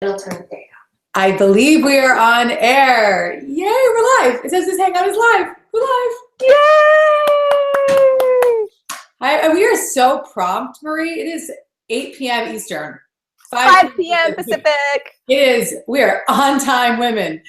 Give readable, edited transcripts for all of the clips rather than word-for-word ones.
It'll turn there. I believe we are on air. Yay, we're live. It says this hangout is live. We're live. Yay! And we are so prompt, Marie. It is 8 p.m. Eastern. 5 p.m. Pacific. It is. We are on time women.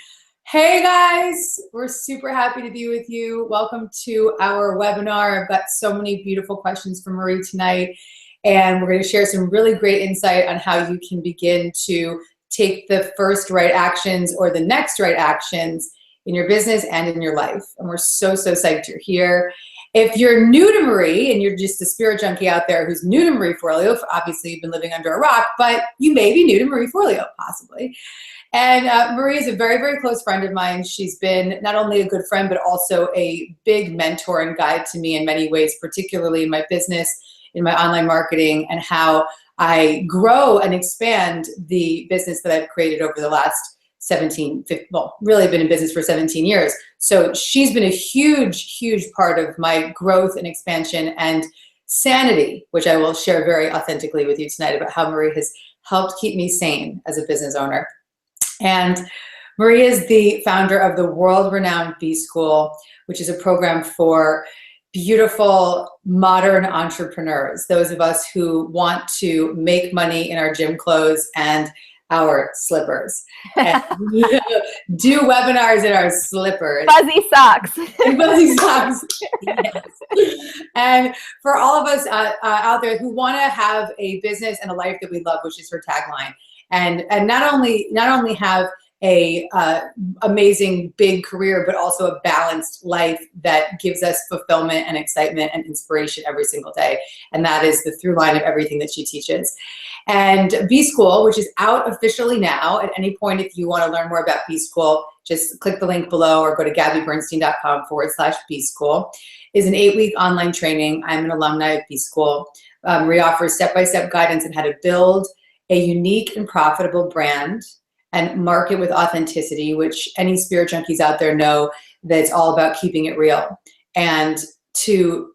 Hey guys, we're super happy to be with you. Welcome to our webinar. I've got so many beautiful questions for Marie tonight, and we're going to share some really great insight on how you can begin to take the first right actions or the next right actions in your business and in your life. And we're so psyched you're here. If you're new to Marie and you're just a spirit junkie out there who's new to Marie Forleo, obviously you've been living under a rock, but you may be new to Marie Forleo, possibly. And Marie is a very close friend of mine. She's been not only a good friend, but also a big mentor and guide to me in many ways, particularly in my business, in my online marketing, and how I grow and expand the business that I've created over the last 17, 15, well, really been in business for 17 years. So she's been a huge part of my growth and expansion and sanity, which I will share very authentically with you tonight about how Marie has helped keep me sane as a business owner. And Marie is the founder of the world-renowned B School, which is a program for beautiful modern entrepreneurs, those of us who want to make money in our gym clothes and our slippers, and do webinars in our slippers. Fuzzy socks. And fuzzy socks. Yes. And for all of us out there who want to have a business and a life that we love, which is her tagline, and not only have a amazing big career, but also a balanced life that gives us fulfillment and excitement and inspiration every single day. And that is the through line of everything that she teaches. And B School, which is out officially now, at any point if you want to learn more about B School, just click the link below or go to gabbybernstein.com/B School, is an 8-week online training. I'm an alumni of B School. Marie offers step-by-step guidance on how to build a unique and profitable brand and market with authenticity, which any spirit junkies out there know that it's all about keeping it real, and to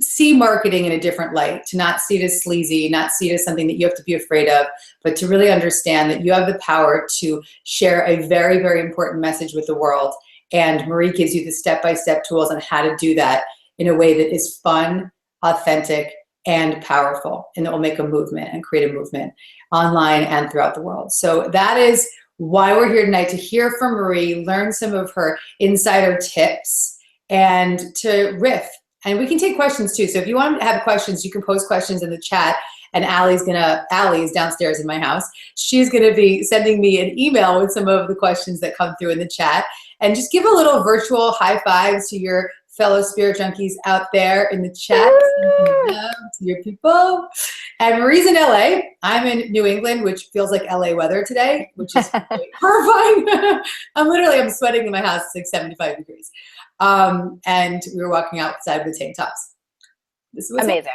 see marketing in a different light, to not see it as sleazy, not see it as something that you have to be afraid of, but to really understand that you have the power to share a very important message with the world. And Marie gives you the step-by-step tools on how to do that in a way that is fun, authentic, and powerful, and that will make a movement and create a movement online and throughout the world. So that is why we're here tonight, to hear from Marie, learn some of her insider tips, and to riff. And we can take questions too. So if you want to have questions, you can post questions in the chat. And Allie's downstairs in my house. She's gonna be sending me an email with some of the questions that come through in the chat. And just give a little virtual high fives to your fellow spirit junkies out there in the chat. To your people. And Marie's in LA. I'm in New England, which feels like LA weather today, which is horrifying. I'm sweating in my house. It's like 75 degrees. And we were walking outside with tank tops. This was amazing.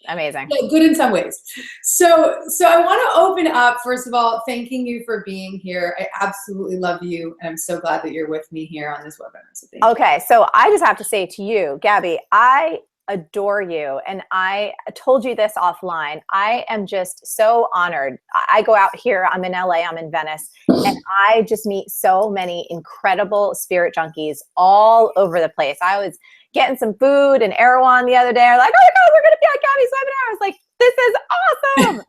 Amazing. Yeah, good in some ways. So I want to open up, first of all, thanking you for being here. I absolutely love you, and I'm so glad that you're with me here on this webinar. So thank you. Okay, so I just have to say to you, Gabby, I adore you, and I told you this offline. I am just so honored. I go out here, I'm in LA, I'm in Venice, and I just meet so many incredible spirit junkies all over the place. I was getting some food in Erewhon the other day. I'm like, oh my God, we're going to be on Gabby's webinar. I was like, this is awesome.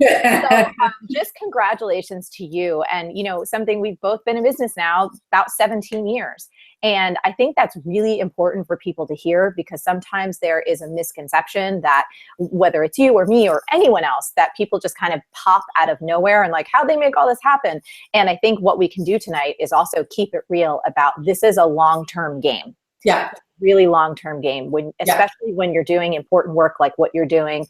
So just congratulations to you. And, you know, something we've both been in business now about 17 years. And I think that's really important for people to hear, because sometimes there is a misconception that whether it's you or me or anyone else, that people just kind of pop out of nowhere and like, how'd they make all this happen? And I think what we can do tonight is also keep it real about this is a long-term game. Yeah. Really long-term game, especially when you're doing important work like what you're doing.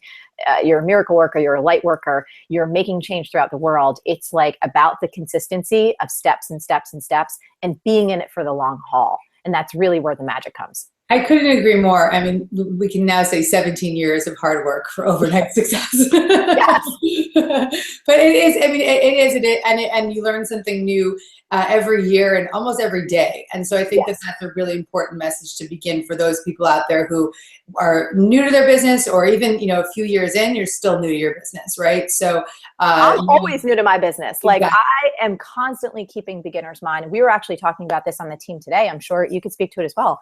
You're a miracle worker, you're a light worker, you're making change throughout the world. It's like about the consistency of steps and steps and steps and being in it for the long haul. And that's really where the magic comes. I couldn't agree more. I mean, we can now say 17 years of hard work for overnight success. Yes. But it is, I mean, and you learn something new every year and almost every day. And so I think Yes. that's a really important message to begin for those people out there who are new to their business, or even, a few years in, you're still new to your business, right? So I'm always new to my business. Like, exactly. I am constantly keeping beginner's mind. And we were actually talking about this on the team today. I'm sure you could speak to it as well.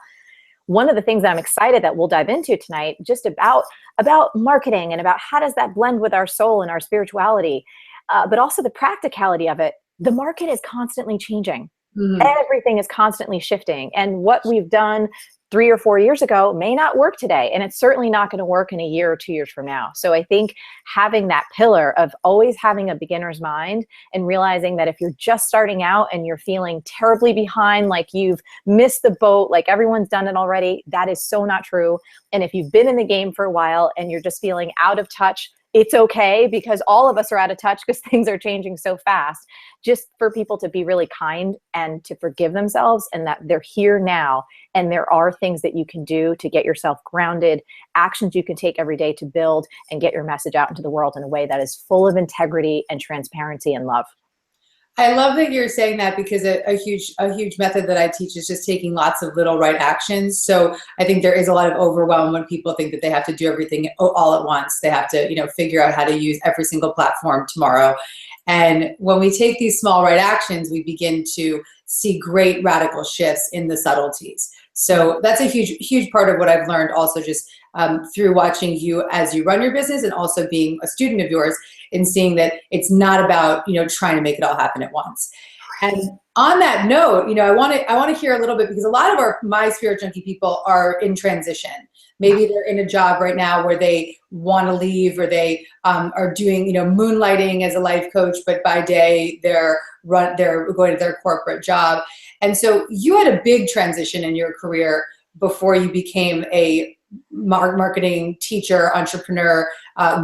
One of the things that I'm excited that we'll dive into tonight, just about marketing and about how does that blend with our soul and our spirituality, but also the practicality of it. The market is constantly changing. Everything is constantly shifting. And what we've done 3 or 4 years ago may not work today. And it's certainly not going to work in a year or 2 years from now. So I think having that pillar of always having a beginner's mind and realizing that if you're just starting out and you're feeling terribly behind, like you've missed the boat, like everyone's done it already, that is so not true. And if you've been in the game for a while and you're just feeling out of touch, it's okay, because all of us are out of touch because things are changing so fast. Just for people to be really kind and to forgive themselves, and that they're here now. And there are things that you can do to get yourself grounded, actions you can take every day to build and get your message out into the world in a way that is full of integrity and transparency and love. I love that you're saying that, because a huge method that I teach is just taking lots of little right actions. So I think there is a lot of overwhelm when people think that they have to do everything all at once. They have to, figure out how to use every single platform tomorrow. And when we take these small right actions, we begin to see great radical shifts in the subtleties. So that's a huge part of what I've learned also, just through watching you as you run your business, and also being a student of yours, and seeing that it's not about, trying to make it all happen at once. And on that note, I want to hear a little bit, because a lot of my Spirit Junkie people are in transition. Maybe they're in a job right now where they want to leave, or they are doing, moonlighting as a life coach, but by day they're going to their corporate job. And so you had a big transition in your career before you became a marketing teacher, entrepreneur,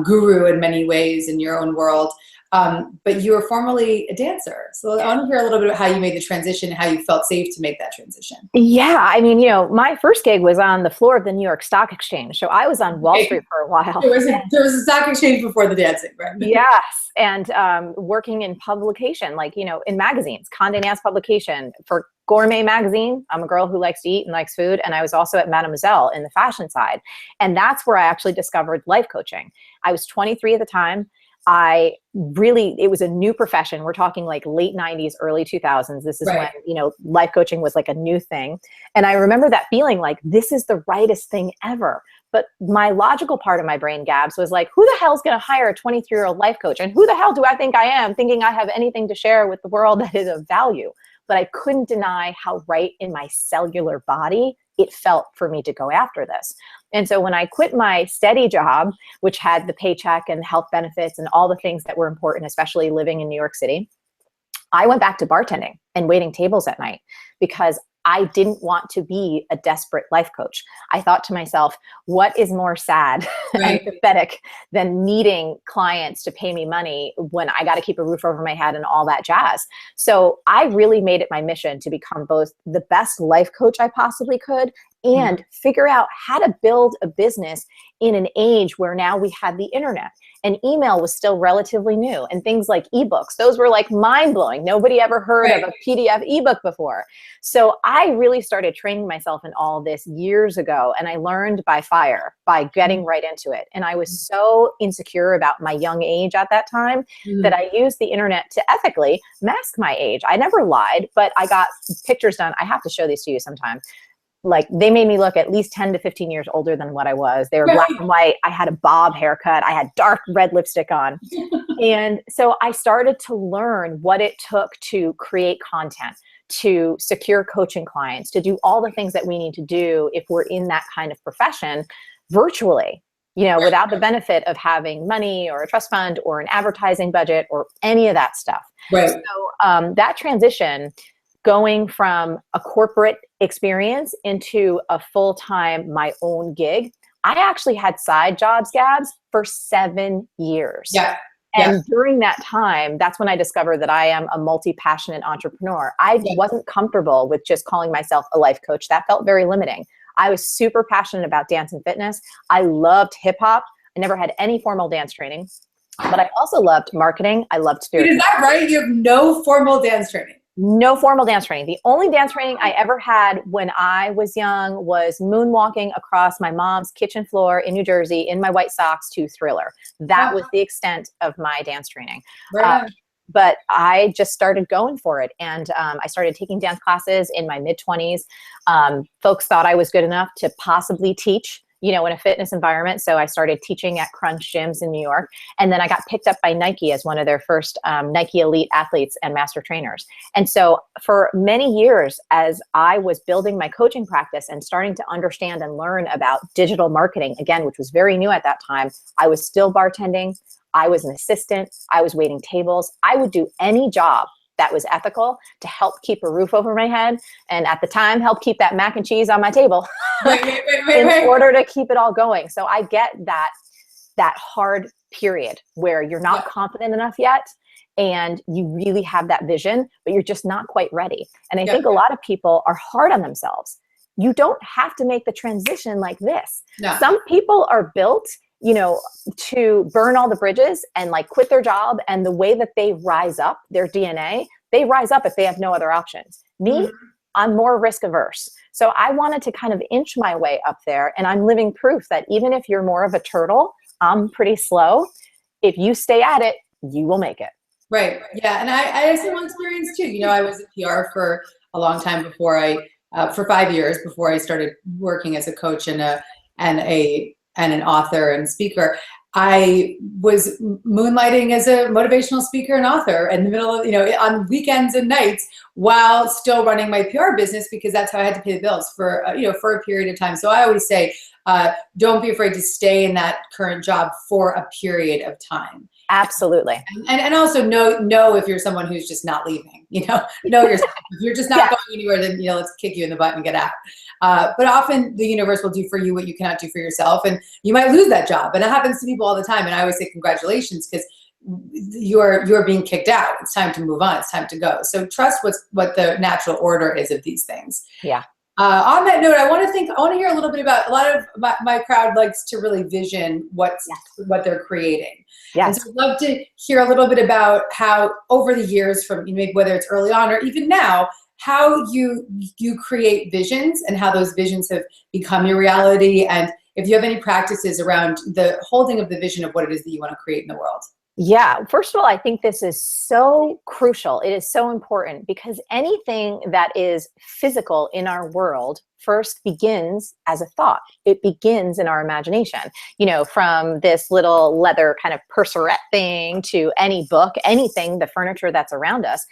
guru in many ways in your own world. But you were formerly a dancer. So I want to hear a little bit about how you made the transition and how you felt safe to make that transition. Yeah. I mean, my first gig was on the floor of the New York Stock Exchange. So I was on Wall Street for a while. There was a stock exchange before the dancing, right? Yes. And working in publication, like, in magazines, Condé Nast publication for Gourmet magazine. I'm a girl who likes to eat and likes food. And I was also at Mademoiselle in the fashion side. And that's where I actually discovered life coaching. I was 23 at the time. It was a new profession. We're talking like late 90s, early 2000s. This is right. when, life coaching was like a new thing. And I remember that feeling like, this is the rightest thing ever. But my logical part of my brain, Gabs, was like, who the hell is going to hire a 23-year-old life coach? And who the hell do I think I am, thinking I have anything to share with the world that is of value? But I couldn't deny how right in my cellular body it felt for me to go after this. And so when I quit my steady job, which had the paycheck and health benefits and all the things that were important, especially living in New York City, I went back to bartending and waiting tables at night, because I didn't want to be a desperate life coach. I thought to myself, what is more sad right. and pathetic than needing clients to pay me money when I got to keep a roof over my head and all that jazz? So I really made it my mission to become both the best life coach I possibly could and figure out how to build a business in an age where now we had the internet and email was still relatively new, and things like ebooks, those were like mind blowing. Nobody ever heard of a PDF ebook before. So I really started training myself in all of this years ago, and I learned by fire, by getting right into it. And I was so insecure about my young age at that time that I used the internet to ethically mask my age. I never lied, but I got pictures done. I have to show these to you sometime. Like, they made me look at least 10 to 15 years older than what I was. They were black and white. I had a bob haircut. I had dark red lipstick on. And so I started to learn what it took to create content, to secure coaching clients, to do all the things that we need to do if we're in that kind of profession virtually, without the benefit of having money or a trust fund or an advertising budget or any of that stuff. Right. So that transition, going from a corporate experience into a full-time, my own gig, I actually had side jobs, Gabs, for 7 years. Yeah. And during that time, that's when I discovered that I am a multi-passionate entrepreneur. I wasn't comfortable with just calling myself a life coach. That felt very limiting. I was super passionate about dance and fitness. I loved hip hop. I never had any formal dance training, but I also loved marketing. I loved Wait, spiritual. is that right? You have no formal dance training? No formal dance training. The only dance training I ever had when I was young was moonwalking across my mom's kitchen floor in New Jersey in my white socks to Thriller. That was the extent of my dance training. Right on. But I just started going for it. And I started taking dance classes in my mid-20s. Folks thought I was good enough to possibly teach, in a fitness environment. So I started teaching at Crunch gyms in New York. And then I got picked up by Nike as one of their first Nike elite athletes and master trainers. And so for many years, as I was building my coaching practice and starting to understand and learn about digital marketing, again, which was very new at that time, I was still bartending. I was an assistant. I was waiting tables. I would do any job that was ethical to help keep a roof over my head. And at the time, help keep that mac and cheese on my table in order to keep it all going. So I get that hard period where you're not confident enough yet. And you really have that vision, but you're just not quite ready. And I think a lot of people are hard on themselves. You don't have to make the transition like this. No. Some people are built to burn all the bridges and like quit their job. And the way that they rise up, their DNA, they rise up if they have no other options. Me, I'm more risk averse. So I wanted to kind of inch my way up there. And I'm living proof that even if you're more of a turtle, I'm pretty slow. If you stay at it, you will make it. Right. Yeah. And I have similar experience too. I was a PR for a long time before for 5 years before I started working as a coach and an author and speaker. I was moonlighting as a motivational speaker and author in the middle of, on weekends and nights while still running my PR business, because that's how I had to pay the bills for a period of time. So I always say, don't be afraid to stay in that current job for a period of time. Absolutely. And also know if you're someone who's just not leaving, know yourself. If you're just not going anywhere, then, let's kick you in the butt and get out. But often the universe will do for you what you cannot do for yourself. And you might lose that job. And it happens to people all the time. And I always say congratulations, because you're being kicked out. It's time to move on. It's time to go. So trust what the natural order is of these things. Yeah. On that note, I want to hear a little bit about, a lot of my crowd likes to really vision what they're creating. Yes. And so I'd love to hear a little bit about how over the years, from maybe whether it's early on or even now, how you create visions and how those visions have become your reality, and if you have any practices around the holding of the vision of what it is that you want to create in the world. Yeah. First of all, I think this is so crucial. It is so important because anything that is physical in our world first begins as a thought. It begins in our imagination, from this little leather kind of purserette thing to any book, anything, the furniture that's around us.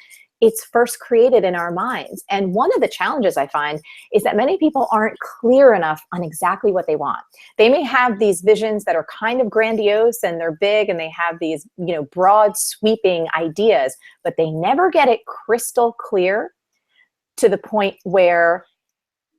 It's first created in our minds. And one of the challenges I find is that many people aren't clear enough on exactly what they want. They may have these visions that are kind of grandiose and they're big and they have these, broad sweeping ideas, but they never get it crystal clear to the point where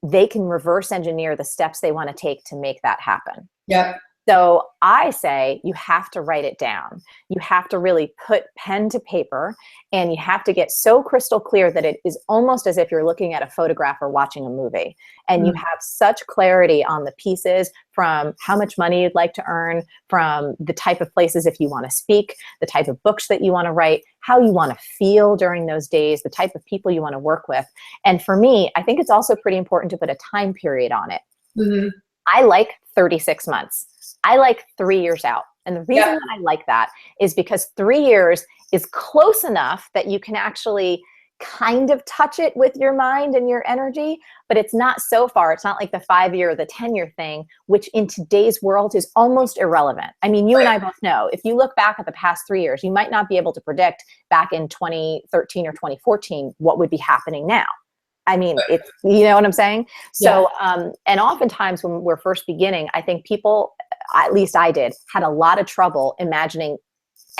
they can reverse engineer the steps they want to take to make that happen. Yeah. So I say you have to write it down. You have to really put pen to paper, and you have to get so crystal clear that it is almost as if you're looking at a photograph or watching a movie. And you have such clarity on the pieces, from how much money you'd like to earn, from the type of places if you want to speak, the type of books that you want to write, how you want to feel during those days, the type of people you want to work with. And for me, I think it's also pretty important to put a time period on it. Mm-hmm. I like 36 months. I like 3 years out. And the reason that I like that is because 3 years is close enough that you can actually kind of touch it with your mind and your energy, but it's not so far. It's not like the 5-year or the 10-year thing, which in today's world is almost irrelevant. I mean, you and I both know, if you look back at the past 3 years, you might not be able to predict back in 2013 or 2014 what would be happening now. I mean, it's, you know what I'm saying? So, and oftentimes when we're first beginning, I think people, at least I did, had a lot of trouble imagining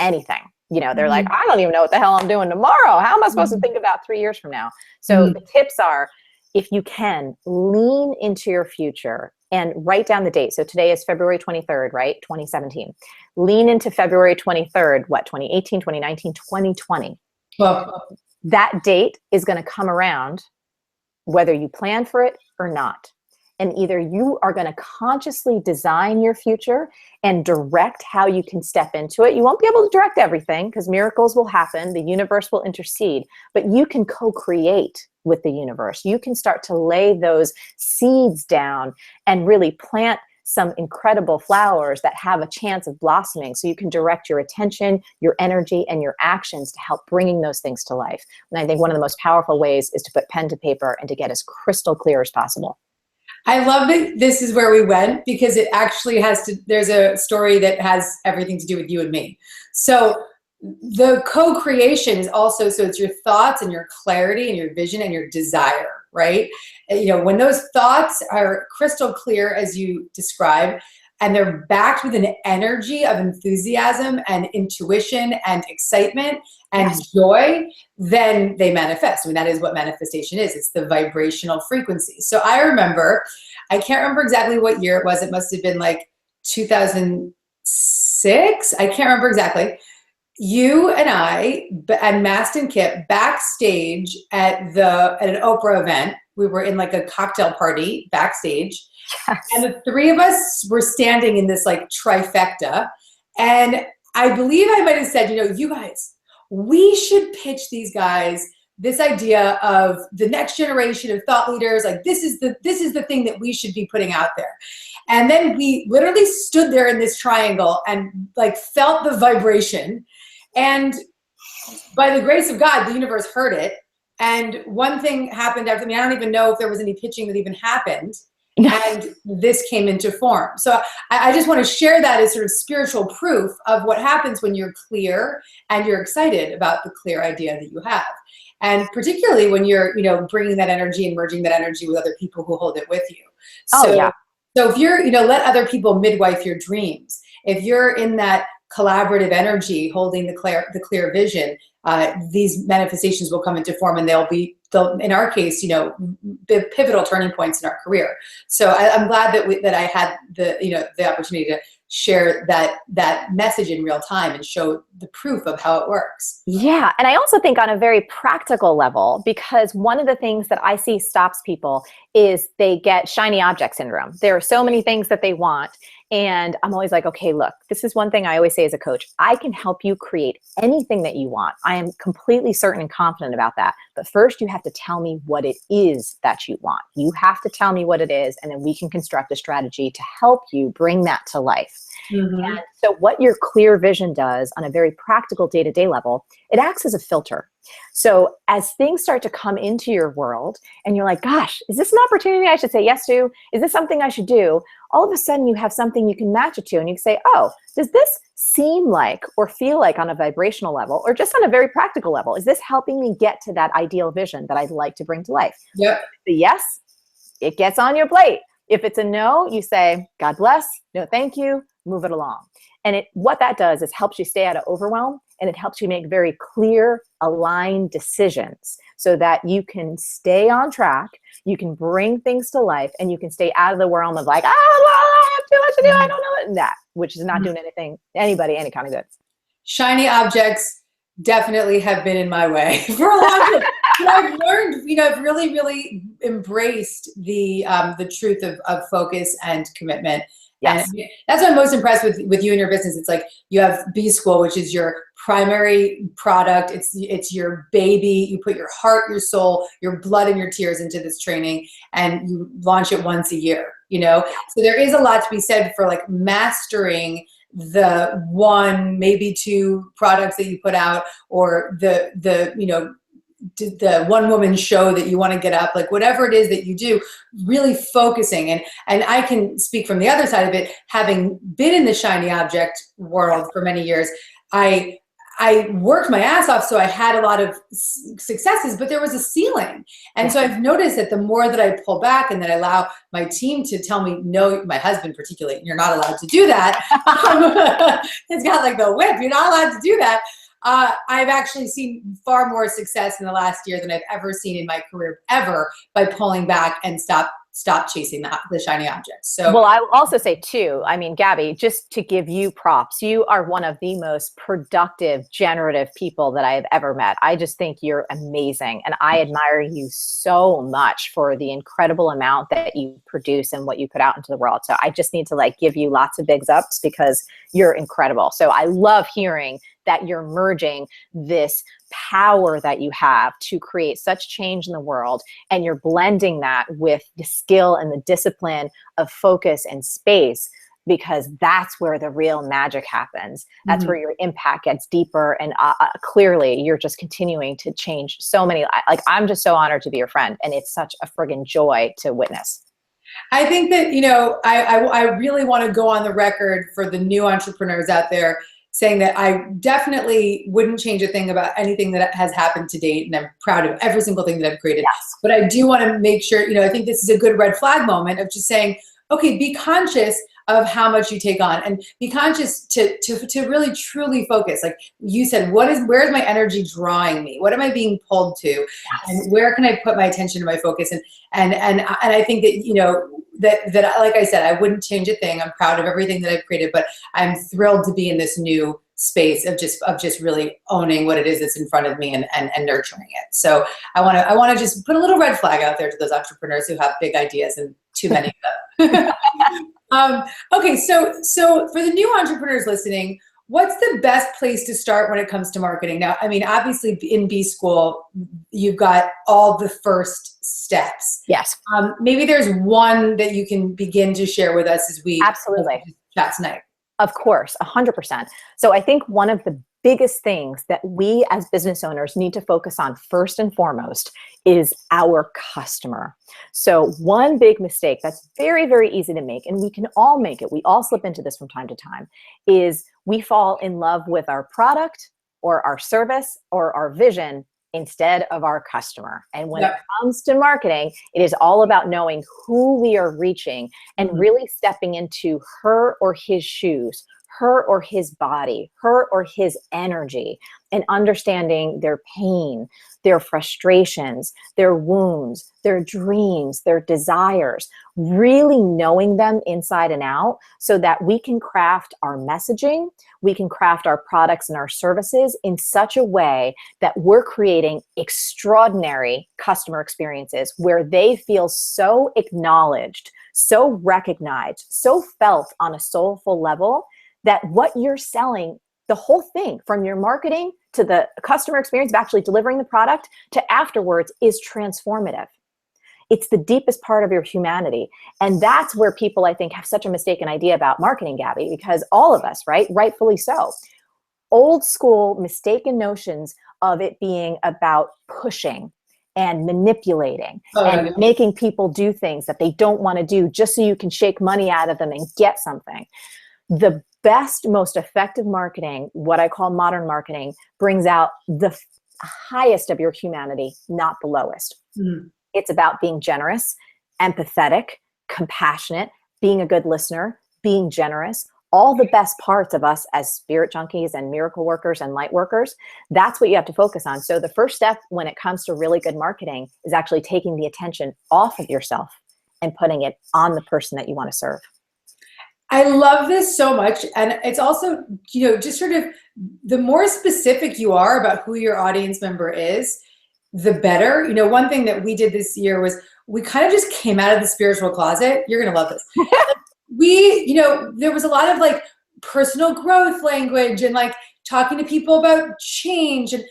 anything. They're like, I don't even know what the hell I'm doing tomorrow. How am I supposed to think about 3 years from now? So the tips are, if you can, lean into your future and write down the date. So today is February 23rd, right? 2017. Lean into February 23rd, 2018, 2019, 2020. Well, that date is going to come around whether you plan for it or not. And either you are going to consciously design your future and direct how you can step into it. You won't be able to direct everything because miracles will happen. The universe will intercede, but you can co-create with the universe. You can start to lay those seeds down and really plant some incredible flowers that have a chance of blossoming. So you can direct your attention, your energy, and your actions to help bringing those things to life. And I think one of the most powerful ways is to put pen to paper and to get as crystal clear as possible. I love that this is where we went, because it actually has to, there's a story that has everything to do with you and me. So the co-creation is also, so it's your thoughts and your clarity and your vision and your desire, right? And, you know, when those thoughts are crystal clear, as you described, and they're backed with an energy of enthusiasm and intuition and excitement and joy, then they manifest. I mean, that is what manifestation is. It's the vibrational frequency. So I remember, I can't remember exactly what year it was. It must have been like 2006. I can't remember exactly. You and I and Mast and Kip backstage at an Oprah event. We were in like a cocktail party backstage. Yes. And the three of us were standing in this like trifecta. And I believe I might have said, you know, you guys, we should pitch these guys this idea of the next generation of thought leaders. Like this is the thing that we should be putting out there. And then we literally stood there in this triangle and like felt the vibration. And by the grace of God, the universe heard it. And one thing happened after me. I don't even know if there was any pitching that even happened. And this came into form. So I just want to share that as sort of spiritual proof of what happens when you're clear and you're excited about the clear idea that you have. And particularly when you're, you know, bringing that energy and merging that energy with other people who hold it with you. So, so if you're, you know, let other people midwife your dreams. If you're in that collaborative energy, holding the clear vision, these manifestations will come into form, and they'll in our case, you know, the pivotal turning points in our career. So I'm glad that I had the opportunity to share that message in real time and show the proof of how it works. Yeah. And I also think on a very practical level, because one of the things that I see stops people is they get shiny object syndrome. There are so many things that they want. And I'm always like, okay, look, this is one thing I always say as a coach. I can help you create anything that you want. I am completely certain and confident about that. But first, you have to tell me what it is that you want. You have to tell me what it is, and then we can construct a strategy to help you bring that to life. Mm-hmm. And so what your clear vision does on a very practical day-to-day level, it acts as a filter. So as things start to come into your world and you're like, gosh, is this an opportunity I should say yes to? Is this something I should do? All of a sudden you have something you can match it to, and you can say, oh, does this seem like or feel like on a vibrational level or just on a very practical level, is this helping me get to that ideal vision that I'd like to bring to life? Yep. The yes, it gets on your plate. If it's a no, you say, God bless, no thank you, move it along. And what that does is helps you stay out of overwhelm, and it helps you make very clear, aligned decisions so that you can stay on track, you can bring things to life, and you can stay out of the realm of like, I have too much to do, I don't know that, which is not doing anybody any kind of good. Shiny objects definitely have been in my way for a long time. But I've learned, you know, I've really, really embraced the truth of focus and commitment. Yes. And that's what I'm most impressed with you and your business. It's like you have B School, which is your primary product. It's your baby. You put your heart, your soul, your blood, and your tears into this training, and you launch it once a year, you know? So there is a lot to be said for like mastering the one, maybe two products that you put out, or the you know, the one woman show that you want to get up, like whatever it is that you do, really focusing. And I can speak from the other side of it, having been in the shiny object world for many years. I worked my ass off, so I had a lot of successes, but there was a ceiling. And so I've noticed that the more that I pull back and that I allow my team to tell me, no, my husband particularly, you're not allowed to do that. It's got like the whip, you're not allowed to do that. I've actually seen far more success in the last year than I've ever seen in my career ever by pulling back and stop stop chasing the shiny objects. So, well, I will also say too, I mean, Gabby, just to give you props, you are one of the most productive, generative people that I have ever met. I just think you're amazing. And I admire you so much for the incredible amount that you produce and what you put out into the world. So I just need to like give you lots of bigs ups because you're incredible. So I love hearing that you're merging this power that you have to create such change in the world, and you're blending that with the skill and the discipline of focus and space, because that's where the real magic happens. That's where your impact gets deeper, and clearly you're just continuing to change so many. Like, I'm just so honored to be your friend, and it's such a friggin' joy to witness. I think that, you know, I really want to go on the record for the new entrepreneurs out there, saying that I definitely wouldn't change a thing about anything that has happened to date, and I'm proud of every single thing that I've created. Yes. But I do want to make sure, you know, I think this is a good red flag moment of just saying, okay, be conscious of how much you take on, and be conscious to really truly focus. Like you said, where is my energy drawing me? What am I being pulled to? Yes. And where can I put my attention and my focus? And I think that, you know, that like I said, I wouldn't change a thing. I'm proud of everything that I've created, but I'm thrilled to be in this new space of just really owning what it is that's in front of me, and nurturing it. So I want to just put a little red flag out there to those entrepreneurs who have big ideas, and too many of them. Okay, so for the new entrepreneurs listening, what's the best place to start when it comes to marketing? Now, I mean, obviously in B School, you've got all the first steps. Yes. Maybe there's one that you can begin to share with us as we absolutely chat tonight. Of course, 100%. So I think one of the biggest things that we as business owners need to focus on first and foremost is our customer. So one big mistake that's very, very easy to make, and we can all make it, we all slip into this from time to time, is we fall in love with our product or our service or our vision instead of our customer. And when it comes to marketing, it is all about knowing who we are reaching and really stepping into her or his shoes, her or his body, her or his energy, and understanding their pain, their frustrations, their wounds, their dreams, their desires, really knowing them inside and out so that we can craft our messaging, we can craft our products and our services in such a way that we're creating extraordinary customer experiences where they feel so acknowledged, so recognized, so felt on a soulful level that what you're selling, the whole thing from your marketing to the customer experience of actually delivering the product to afterwards, is transformative. It's the deepest part of your humanity. And that's where people, I think, have such a mistaken idea about marketing, Gabby, because all of us, right? Rightfully so. Old school mistaken notions of it being about pushing and manipulating and making people do things that they don't want to do just so you can shake money out of them and get something. The best, most effective marketing, what I call modern marketing, brings out the highest of your humanity, not the lowest. It's about being generous, empathetic, compassionate, being a good listener, being generous, all the best parts of us as spirit junkies and miracle workers and light workers. That's what you have to focus on. So the first step when it comes to really good marketing is actually taking the attention off of yourself and putting it on the person that you want to serve. I love this so much. And it's also, you know, just sort of the more specific you are about who your audience member is, the better. You know, one thing that we did this year was we kind of just came out of the spiritual closet. You're going to love this. You know, there was a lot of like personal growth language and like talking to people about change. And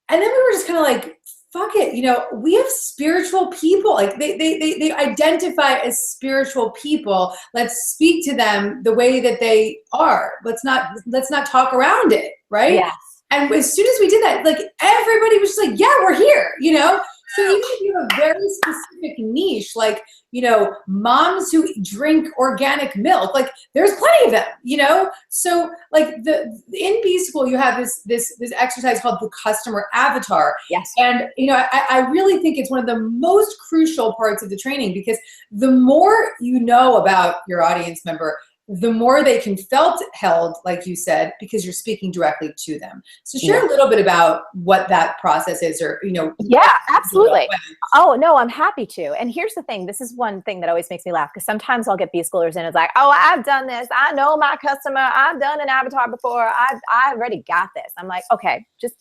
then we were just kind of like, fuck it, you know, we have spiritual people. Like they identify as spiritual people. Let's speak to them the way that they are. Let's not talk around it, right? Yes. And as soon as we did that, like everybody was just like, yeah, we're here, you know? So even if you have a very specific niche, like, you know, moms who drink organic milk, like there's plenty of them, you know? So like in B School, you have this exercise called the customer avatar. Yes. And, you know, I really think it's one of the most crucial parts of the training, because the more you know about your audience member, the more they can felt held, like you said, because you're speaking directly to them. So share Yeah. a little bit about what that process is, or, Yeah, absolutely. Oh, no, I'm happy to. And here's the thing. This is one thing that always makes me laugh, because sometimes I'll get B-schoolers in. It's like, oh, I've done this. I know my customer. I've done an avatar before. I already got this. I'm like, okay, just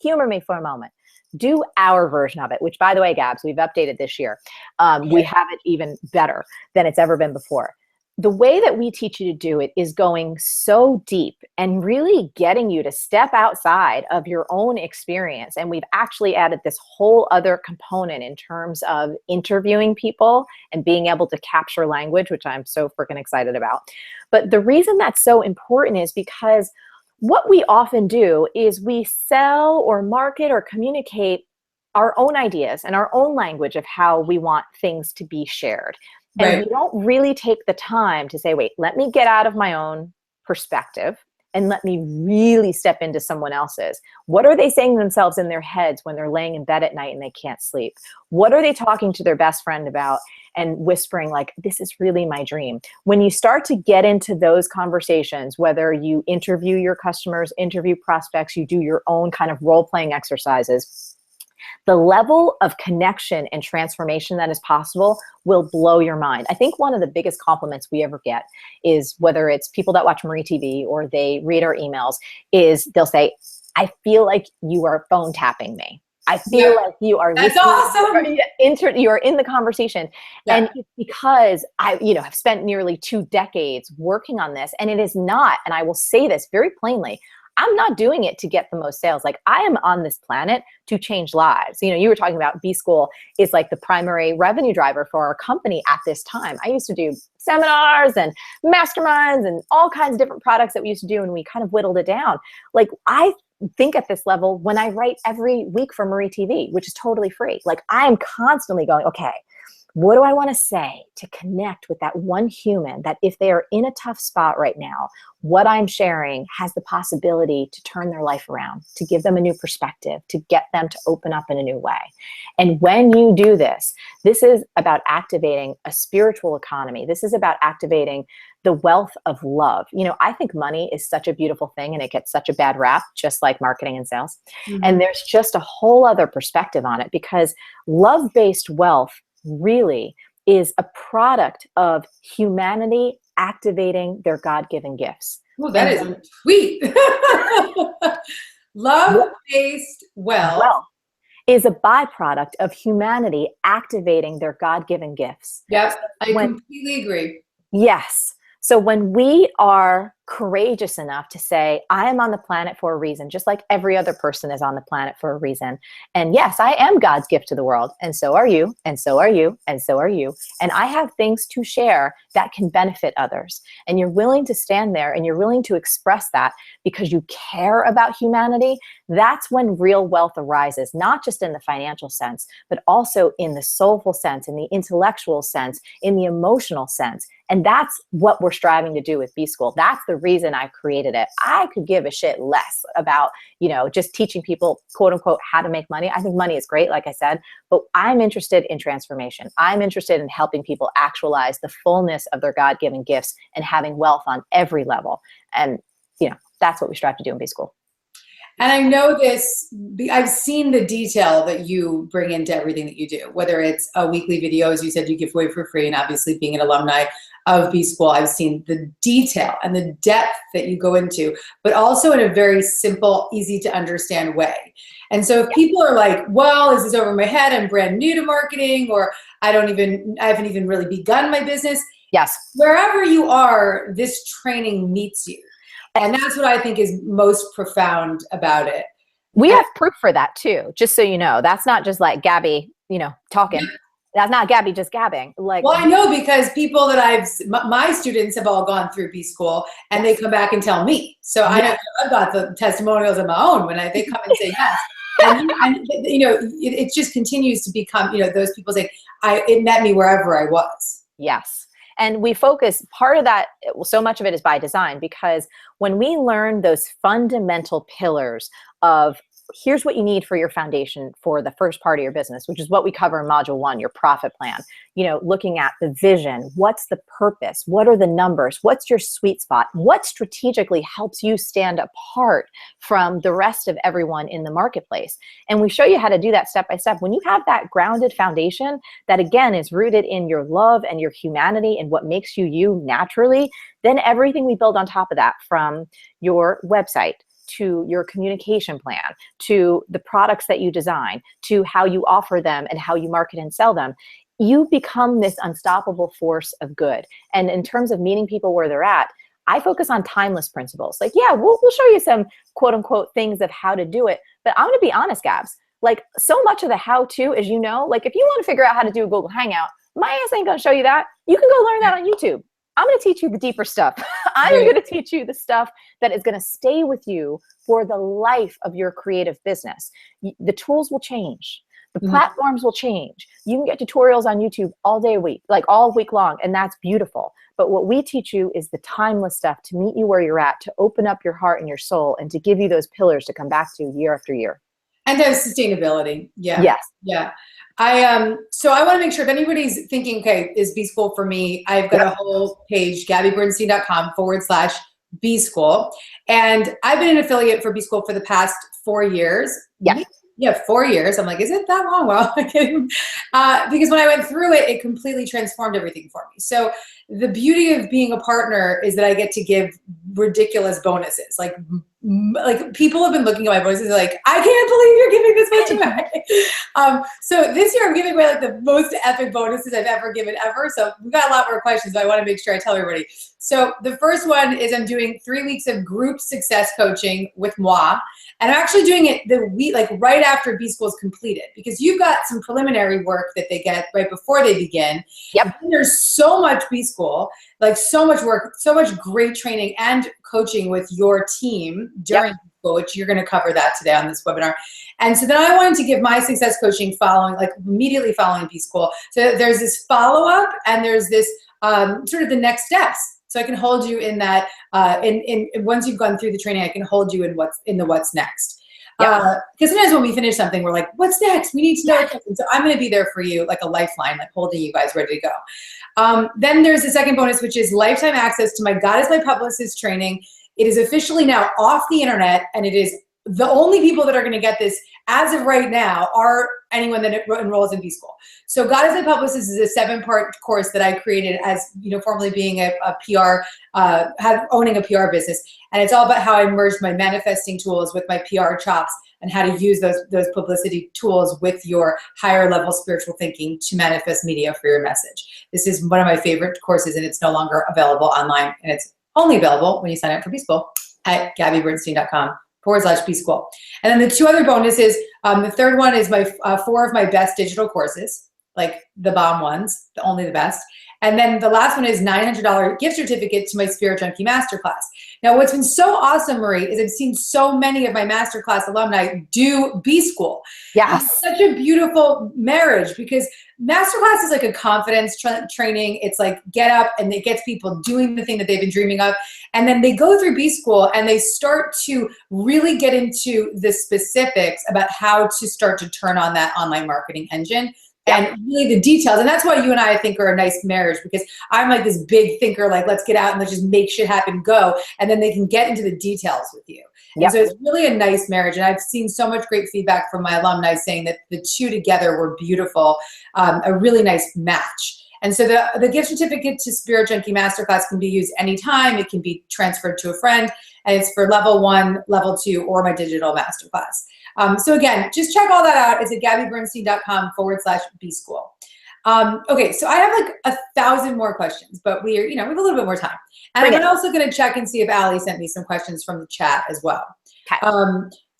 humor me for a moment. Do our version of it, which, by the way, Gabs, we've updated this year. We have it even better than it's ever been before. The way that we teach you to do it is going so deep and really getting you to step outside of your own experience. And we've actually added this whole other component in terms of interviewing people and being able to capture language, which I'm so freaking excited about. But the reason that's so important is because what we often do is we sell or market or communicate our own ideas and our own language of how we want things to be shared. And Right. we don't really take the time to say, wait, let me get out of my own perspective and let me really step into someone else's. What are they saying to themselves in their heads when they're laying in bed at night and they can't sleep? What are they talking to their best friend about and whispering like, this is really my dream? When you start to get into those conversations, whether you interview your customers, interview prospects, you do your own kind of role-playing exercises, the level of connection and transformation that is possible will blow your mind. I think one of the biggest compliments we ever get is, whether it's people that watch Marie TV or they read our emails, is they'll say, I feel like you are phone tapping me. I feel like you are That's listening. awesome. You are in the conversation. Yeah. And it's because I, have spent nearly 2 decades working on this, and it is not, and I will say this very plainly, I'm not doing it to get the most sales. Like, I am on this planet to change lives. You were talking about B-School is like the primary revenue driver for our company at this time. I used to do seminars and masterminds and all kinds of different products that we used to do, and we kind of whittled it down. Like, I think at this level when I write every week for Marie TV, which is totally free. Like, I am constantly going, okay, what do I want to say to connect with that one human that, if they are in a tough spot right now, what I'm sharing has the possibility to turn their life around, to give them a new perspective, to get them to open up in a new way. And when you do this, this is about activating a spiritual economy. This is about activating the wealth of love. I think money is such a beautiful thing, and it gets such a bad rap, just like marketing and sales. Mhm. And there's just a whole other perspective on it, because love-based wealth really is a product of humanity activating their God-given gifts. Oh, that is a tweet. Love-based wealth is a byproduct of humanity activating their God-given gifts. Yep, I completely agree. Yes. So when we are courageous enough to say, I am on the planet for a reason, just like every other person is on the planet for a reason. And yes, I am God's gift to the world. And so are you. And so are you. And so are you. And I have things to share that can benefit others. And you're willing to stand there and you're willing to express that because you care about humanity. That's when real wealth arises, not just in the financial sense, but also in the soulful sense, in the intellectual sense, in the emotional sense. And that's what we're striving to do with B-School. That's the reason I created it. I could give a shit less about, just teaching people, quote unquote, how to make money. I think money is great, like I said, but I'm interested in transformation. I'm interested in helping people actualize the fullness of their God-given gifts and having wealth on every level. And, that's what we strive to do in B-School. And I know this, I've seen the detail that you bring into everything that you do, whether it's a weekly videos you said you give away for free, and obviously being an alumni of B-School, I've seen the detail and the depth that you go into, but also in a very simple, easy to understand way. And so if people are like, well, this is over my head, I'm brand new to marketing, or I haven't even really begun my business. Yes. Wherever you are, this training meets you. And that's what I think is most profound about it. We have proof for that too, just so you know. That's not just like Gabby, talking. Yeah. That's not Gabby just gabbing. Like, well, I know, because people that my students have all gone through B-School, and they come back and tell me. So I've got the testimonials of my own when they come and say yes. And it just continues to become, those people say, it met me wherever I was. Yes. And we focus, part of that, so much of it is by design, because when we learn those fundamental pillars of here's what you need for your foundation for the first part of your business, which is what we cover in module 1, your profit plan. Looking at the vision, what's the purpose, what are the numbers, what's your sweet spot, what strategically helps you stand apart from the rest of everyone in the marketplace. And we show you how to do that step by step. When you have that grounded foundation that, again, is rooted in your love and your humanity and what makes you you naturally, then everything we build on top of that, from your website to your communication plan, to the products that you design, to how you offer them and how you market and sell them, you become this unstoppable force of good. And in terms of meeting people where they're at, I focus on timeless principles. Like, yeah, we'll show you some quote unquote things of how to do it. But I'm going to be honest, Gabs, like, so much of the how to, as you know, like if you want to figure out how to do a Google Hangout, my ass ain't going to show you that. You can go learn that on YouTube. I'm going to teach you the deeper stuff. I'm going to teach you the stuff that is going to stay with you for the life of your creative business. The tools will change. The platforms will change. You can get tutorials on YouTube all day a week, like all week long, and that's beautiful. But what we teach you is the timeless stuff to meet you where you're at, to open up your heart and your soul, and to give you those pillars to come back to year after year. And there's sustainability. Yeah. Yes. Yeah. So I want to make sure if anybody's thinking, okay, is B School for me? I've got a whole page, GabbyBernstein.com/B School. And I've been an affiliate for B School for the past 4 years. Yeah. Yeah, 4 years. I'm like, is it that long? Well, because when I went through it, it completely transformed everything for me. So the beauty of being a partner is that I get to give ridiculous bonuses. Like people have been looking at my bonuses like, I can't believe you're giving this much away. So this year I'm giving away like the most epic bonuses I've ever given ever. So we've got a lot more questions, but I want to make sure I tell everybody. So the first one is I'm doing 3 weeks of group success coaching with moi. And I'm actually doing it the week, like right after B School is completed, because you've got some preliminary work that they get right before they begin. Yep. And there's so much B School, like so much work, so much great training and coaching with your team during B School, which you're going to cover that today on this webinar. And so then I wanted to give my success coaching following, like immediately following B School. So there's this follow-up and there's this sort of the next steps. So I can hold you in that, once you've gone through the training, I can hold you in what's next. Because sometimes when we finish something, we're like, what's next? We need to know. And so I'm going to be there for you like a lifeline, like holding you guys ready to go. Then there's the second bonus, which is lifetime access to my God is My Publicist training. It is officially now off the internet, and it is the only people that are going to get this as of right now are anyone that enrolls in B School. So God is My Publicist is a 7-part course that I created as, formerly being a PR, owning a PR business. And it's all about how I merged my manifesting tools with my PR chops and how to use those publicity tools with your higher level spiritual thinking to manifest media for your message. This is one of my favorite courses, and it's no longer available online, and it's only available when you sign up for B School at GabbyBernstein.com/B School. And then the 2 other bonuses, the third one is my 4 of my best digital courses, like the bomb ones, only the best. And then the last one is $900 gift certificate to my Spirit Junkie Masterclass. Now, what's been so awesome, Marie, is I've seen so many of my Masterclass alumni do B School. Yes. It's such a beautiful marriage, because Masterclass is like a confidence training. It's like get up, and it gets people doing the thing that they've been dreaming of. And then they go through B School and they start to really get into the specifics about how to start to turn on that online marketing engine. And really the details. And that's why you and I think are a nice marriage, because I'm like this big thinker, like let's get out and let's just make shit happen, go. And then they can get into the details with you. And so it's really a nice marriage. And I've seen so much great feedback from my alumni saying that the 2 together were beautiful, a really nice match. And so the gift certificate to Spirit Junkie Masterclass can be used anytime. It can be transferred to a friend, and it's for level 1, level 2, or my digital masterclass. So again, just check all that out. It's at GabbyBernstein.com/B School. Okay, so I have like 1,000 more questions, but we have a little bit more time. And I'm also going to check and see if Allie sent me some questions from the chat as well. Okay.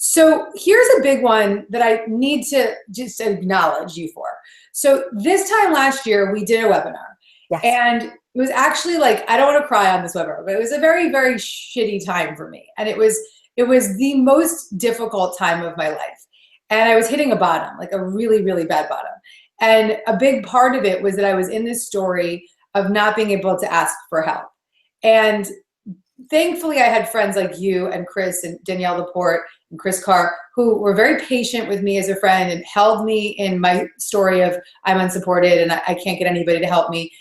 So here's a big one that I need to just acknowledge you for. So this time last year, we did a webinar. Yes. And it was actually like, I don't want to cry on this webinar, but it was a very, very shitty time for me. And it was the most difficult time of my life. And I was hitting a bottom, like a really, really bad bottom. And a big part of it was that I was in this story of not being able to ask for help. And thankfully, I had friends like you and Chris and Danielle Laporte and Chris Carr, who were very patient with me as a friend and held me in my story of I'm unsupported and I can't get anybody to help me.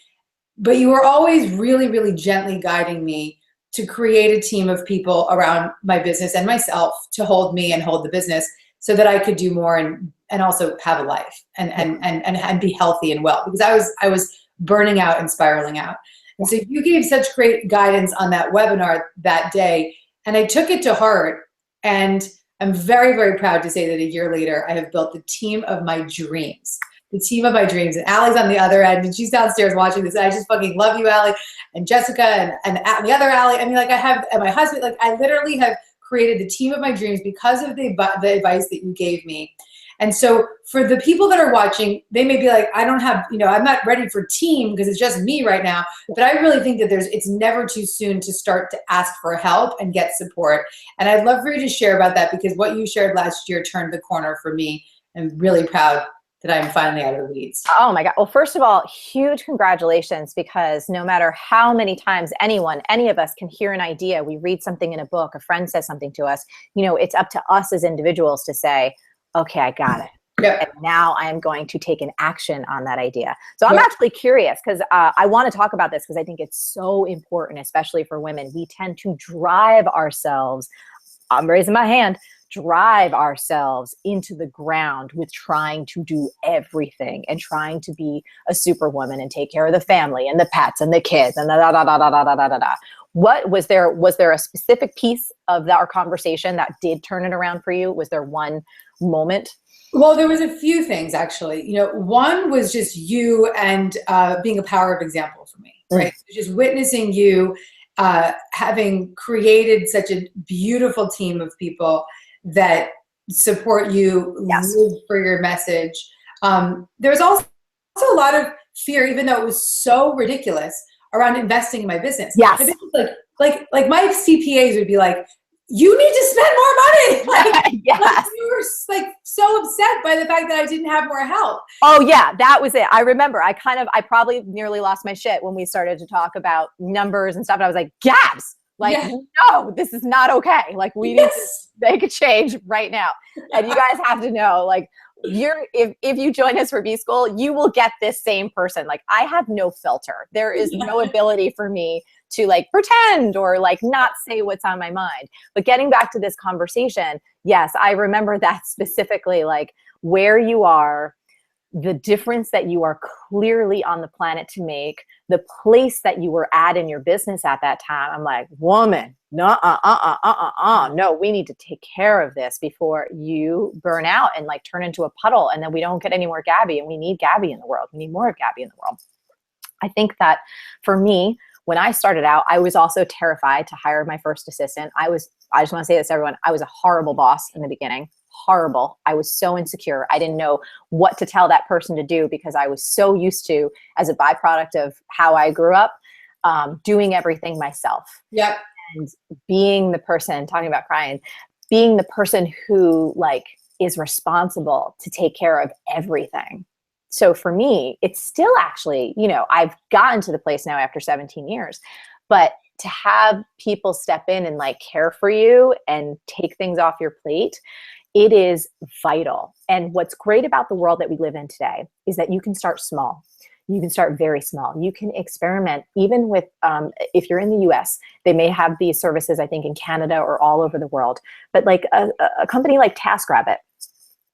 But you were always really, really gently guiding me to create a team of people around my business and myself to hold me and hold the business so that I could do more and also have a life and be healthy and well, because I was burning out and spiraling out. And so you gave such great guidance on that webinar that day, and I took it to heart. And I'm very, very proud to say that a year later, I have built the team of my dreams. The team of my dreams. And Allie's on the other end, and she's downstairs watching this. And I just fucking love you, Allie, and Jessica, and the other Allie. I mean, like, I have, and my husband, like, I literally have created the team of my dreams because of the advice that you gave me. And so for the people that are watching, they may be like, I don't have, you know, I'm not ready for team because it's just me right now. But I really think that it's never too soon to start to ask for help and get support. And I'd love for you to share about that, because what you shared last year turned the corner for me. I'm really proud that I'm finally out of the weeds. Oh my God. Well, first of all, huge congratulations, because no matter how many times any of us can hear an idea, we read something in a book, a friend says something to us, you know, it's up to us as individuals to say, okay, I got it. Yep. And now I am going to take an action on that idea. So I'm actually curious, because I want to talk about this because I think it's so important, especially for women. We tend to drive ourselves, I'm raising my hand, drive ourselves into the ground with trying to do everything and trying to be a superwoman and take care of the family and the pets and the kids and da da da da da da da da da. What was there a specific piece of our conversation that did turn it around for you? Was there one moment? Well, there was a few things, actually. You know, one was just you and being a power of example for me, right? Just witnessing you having created such a beautiful team of people that support you, live for your message. There's also a lot of fear, even though it was so ridiculous, around investing in my business. Yes. Like my CPAs would be like, you need to spend more money. Like, yes. Like you were like so upset by the fact that I didn't have more help. Oh yeah, that was it. I remember I probably nearly lost my shit when we started to talk about numbers and stuff. And I was like, Gabs, like, no, this is not okay. Like, we need to make a change right now. And you guys have to know, like, if you join us for B School, you will get this same person. Like, I have no filter. There is no ability for me to like pretend or like not say what's on my mind. But getting back to this conversation, yes, I remember that specifically, like where you are, the difference that you are clearly on the planet to make, the place that you were at in your business at that time. I'm like, woman, no, no, we need to take care of this before you burn out and like turn into a puddle. And then we don't get any more Gabby, and we need Gabby in the world. We need more of Gabby in the world. I think that for me, when I started out, I was also terrified to hire my first assistant. I just want to say this to everyone. I was a horrible boss in the beginning. Horrible. I was so insecure. I didn't know what to tell that person to do because I was so used to, as a byproduct of how I grew up, doing everything myself. Yep. And being the person, talking about crying, being the person who like is responsible to take care of everything. So for me, it's still actually, you know, I've gotten to the place now after 17 years, but to have people step in and like care for you and take things off your plate, it is vital. And what's great about the world that we live in today is that you can start small. You can start very small. You can experiment even with, if you're in the US, they may have these services, I think in Canada or all over the world, but like a company like TaskRabbit,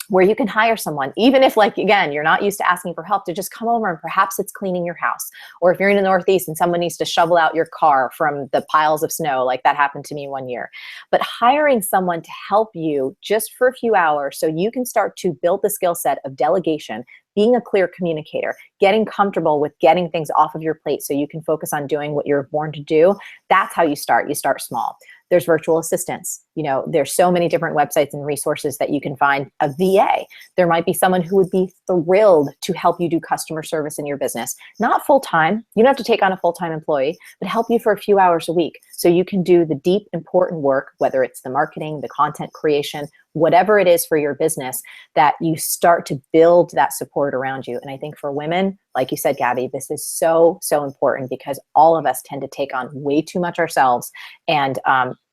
where you can hire someone, even if like, again, you're not used to asking for help, to just come over and perhaps it's cleaning your house. Or if you're in the Northeast and someone needs to shovel out your car from the piles of snow, like that happened to me one year. But hiring someone to help you just for a few hours so you can start to build the skill set of delegation, being a clear communicator, getting comfortable with getting things off of your plate so you can focus on doing what you're born to do. That's how you start. You start small. There's virtual assistants. You know, there's so many different websites and resources that you can find a VA. There might be someone who would be thrilled to help you do customer service in your business. Not full-time. You don't have to take on a full-time employee, but help you for a few hours a week so you can do the deep, important work, whether it's the marketing, the content creation, whatever it is for your business, that you start to build that support around you. And I think for women, like you said, Gabby, this is so, so important because all of us tend to take on way too much ourselves, and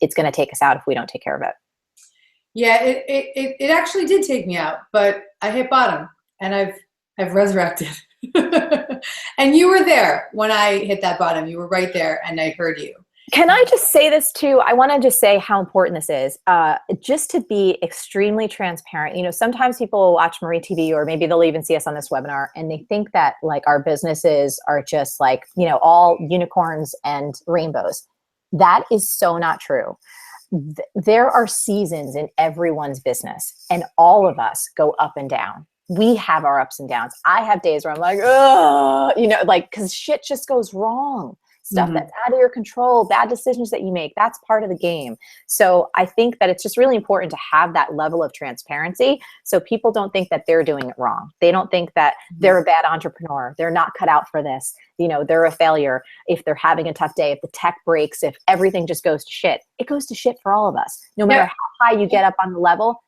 it's going to take us out if we don't take care of it. Yeah, it actually did take me out, but I hit bottom and I've resurrected. And you were there when I hit that bottom. You were right there and I heard you. Can I just say this too? I want to just say how important this is. Just to be extremely transparent. You know, sometimes people will watch Marie TV, or maybe they'll even see us on this webinar, and they think that like our businesses are just like, you know, all unicorns and rainbows. That is so not true. There are seasons in everyone's business, and all of us go up and down. We have our ups and downs. I have days where I'm like, oh, you know, like, because shit just goes wrong. Stuff that's out of your control, bad decisions that you make, that's part of the game. So I think that it's just really important to have that level of transparency so people don't think that they're doing it wrong. They don't think that they're a bad entrepreneur. They're not cut out for this. You know, they're a failure. If they're having a tough day, if the tech breaks, if everything just goes to shit, it goes to shit for all of us. No matter how high you get up on the level,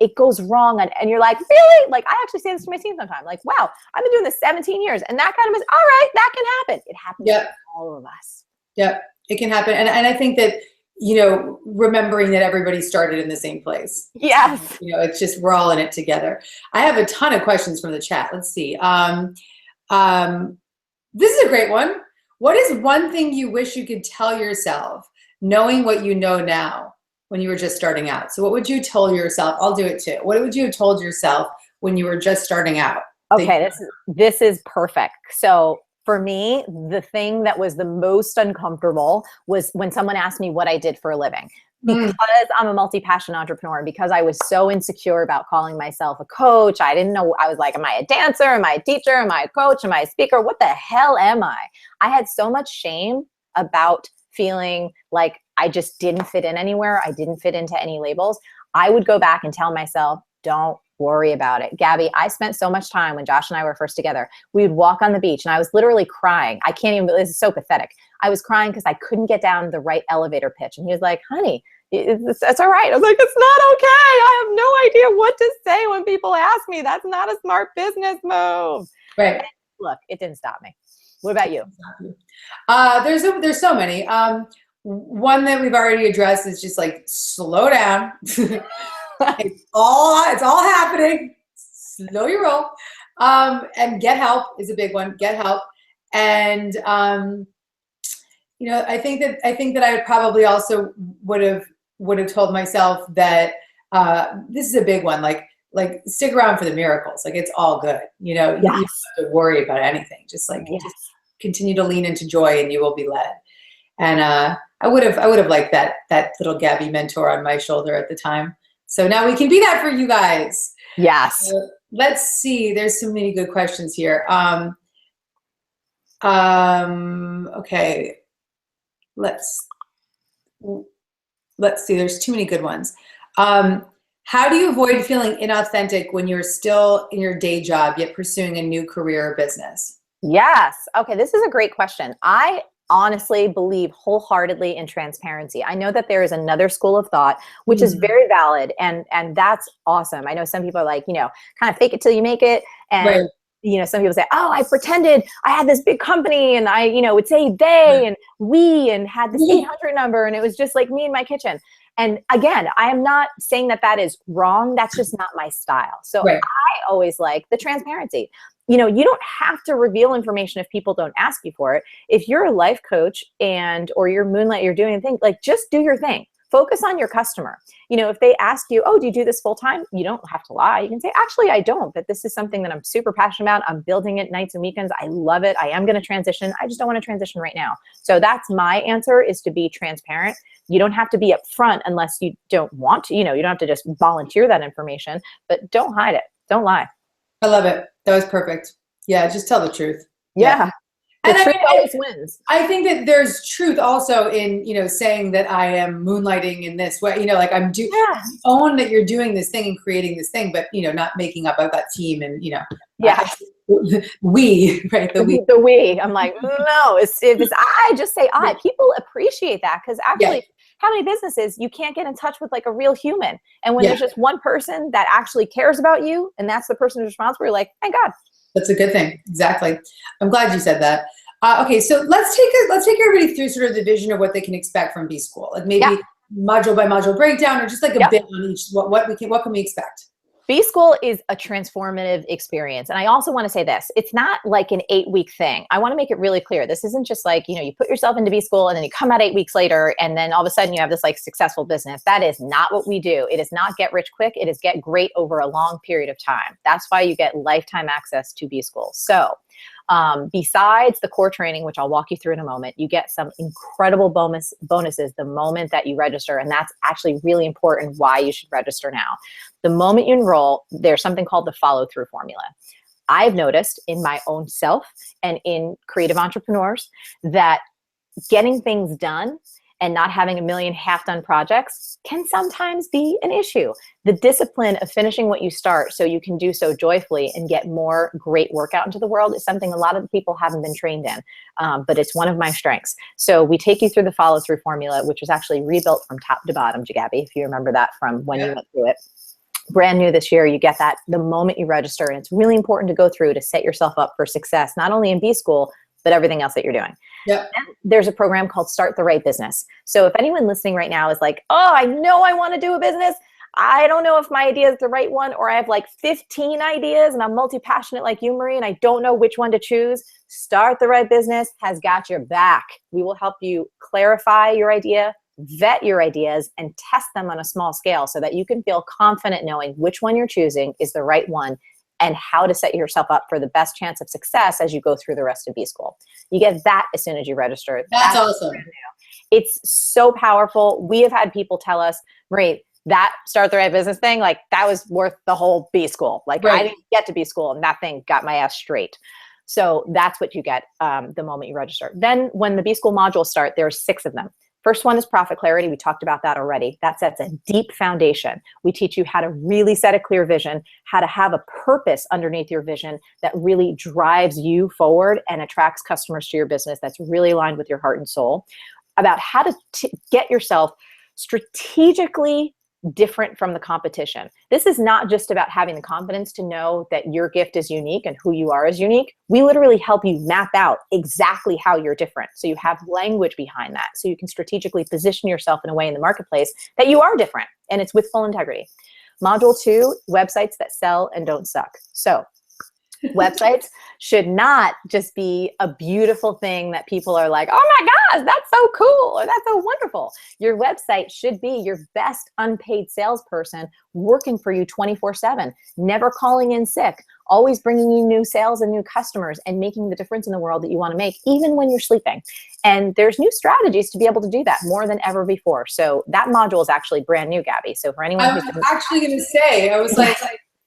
it goes wrong. And you're like, really? Like, I actually say this to my team sometimes. Like, wow, I've been doing this 17 years. And that kind of is, all right, that can happen. It happens to all of us. Yeah, it can happen. And I think that, you know, remembering that everybody started in the same place. Yes. You know, it's just, we're all in it together. I have a ton of questions from the chat. Let's see. This is a great one. What is one thing you wish you could tell yourself, knowing what you know now, when you were just starting out? So what would you tell yourself? I'll do it too. What would you have told yourself when you were just starting out? Okay, this is perfect. So for me, the thing that was the most uncomfortable was when someone asked me what I did for a living. Because I'm a multi-passion entrepreneur, because I was so insecure about calling myself a coach. I didn't know. I was like, am I a dancer? Am I a teacher? Am I a coach? Am I a speaker? What the hell am I? I had so much shame about feeling like I just didn't fit in anywhere. I didn't fit into any labels. I would go back and tell myself, don't worry about it. Gabby, I spent so much time when Josh and I were first together. We would walk on the beach and I was literally crying. I can't even, this is so pathetic. I was crying because I couldn't get down the right elevator pitch. And he was like, honey, it's all right. I was like, it's not okay. I have no idea what to say when people ask me. That's not a smart business move. Right. And look, it didn't stop me. What about you? There's so many. One that we've already addressed is just like, slow down. It's all happening. Slow your roll. And get help is a big one. Get help. And you know, I think that I probably also would have told myself that this is a big one. Like stick around for the miracles. Like, it's all good. You know, you don't have to worry about anything. Just like just continue to lean into joy, and you will be led. And I would have liked that little Gabby mentor on my shoulder at the time. So now we can be that for you guys. Yes. Let's see. There's so many good questions here. Okay. Let's see. There's too many good ones. How do you avoid feeling inauthentic when you're still in your day job, yet pursuing a new career or business? Yes. Okay. This is a great question. I honestly believe wholeheartedly in transparency. I know that there is another school of thought, which is very valid. And that's awesome. I know some people are like, you know, kind of fake it till you make it. And, you know, some people say, oh, I pretended I had this big company and I, you know, would say they and we and had this 800 number. And it was just like me in my kitchen. And again, I am not saying that that is wrong. That's just not my style. So I always like the transparency. You know, you don't have to reveal information if people don't ask you for it. If you're a life coach or you're Moonlight, you're doing a thing, like, just do your thing. Focus on your customer. You know, if they ask you, oh, do you do this full time? You don't have to lie. You can say, actually, I don't, but this is something that I'm super passionate about. I'm building it nights and weekends. I love it. I am going to transition. I just don't want to transition right now. So that's my answer, is to be transparent. You don't have to be upfront unless you don't want to. You know, you don't have to just volunteer that information, but don't hide it. Don't lie. I love it. That was perfect. Yeah, just tell the truth. Yeah. The truth always wins. I think that there's truth also in, you know, saying that I am moonlighting in this way, you know, like own that you're doing this thing and creating this thing, but, you know, not making up, I've got team and, you know, we, right? The we. I'm like, no, if it's I, just say I. People appreciate that, because actually, how many businesses you can't get in touch with like a real human? And when there's just one person that actually cares about you, and that's the person who's responsible, you're like, thank God. That's a good thing. Exactly. I'm glad you said that. Okay, so let's take everybody through sort of the vision of what they can expect from B School. Like maybe module by module breakdown, or just like a Yep. bit on each? What can we expect? B-School is a transformative experience. And I also want to say this, it's not like an 8-week thing. I want to make it really clear. This isn't just like, you put yourself into B-School and then you come out 8 weeks later and then all of a sudden you have this like successful business. That is not what we do. It is not get rich quick. It is get great over a long period of time. That's why you get lifetime access to B-School. So besides the core training, which I'll walk you through in a moment, you get some incredible bonuses the moment that you register. And that's actually really important why you should register now. The moment you enroll, there's something called the follow-through formula. I've noticed in my own self and in creative entrepreneurs that getting things done and not having a million half-done projects can sometimes be an issue. The discipline of finishing what you start so you can do so joyfully and get more great work out into the world is something a lot of the people haven't been trained in, but it's one of my strengths. So we take you through the follow-through formula, which was actually rebuilt from top to bottom, Gabby, if you remember that from when you went through it. Brand new this year, you get that the moment you register, and it's really important to go through to set yourself up for success, not only in B-School, but everything else that you're doing. Yep. And there's a program called Start the Right Business. So if anyone listening right now is like, oh, I know I want to do a business, I don't know if my idea is the right one, or I have like 15 ideas and I'm multi-passionate like you, Marie, and I don't know which one to choose, Start the Right Business has got your back. We will help you clarify your idea, vet your ideas, and test them on a small scale so that you can feel confident knowing which one you're choosing is the right one and how to set yourself up for the best chance of success as you go through the rest of B-School. You get that as soon as you register. That's awesome. It's so powerful. We have had people tell us, Marie, that Start the Right Business thing, like that was worth the whole B-School. Like I didn't get to B-School and that thing got my ass straight. So that's what you get the moment you register. Then when the B-School modules start, there's 6 of them. First one is profit clarity. We talked about that already. That sets a deep foundation. We teach you how to really set a clear vision, how to have a purpose underneath your vision that really drives you forward and attracts customers to your business that's really aligned with your heart and soul, about how to get yourself strategically different from the competition. This is not just about having the confidence to know that your gift is unique and who you are is unique. We literally help you map out exactly how you're different. So you have language behind that. So you can strategically position yourself in a way in the marketplace that you are different, and it's with full integrity. Module 2, websites that sell and don't suck. So websites should not just be a beautiful thing that people are like, oh my gosh, that's so cool, or that's so wonderful. Your website should be your best unpaid salesperson working for you 24/7, never calling in sick, always bringing you new sales and new customers and making the difference in the world that you want to make, even when you're sleeping. And there's new strategies to be able to do that more than ever before. So that module is actually brand new, Gabby. So for anyone who's actually going to say, I was like,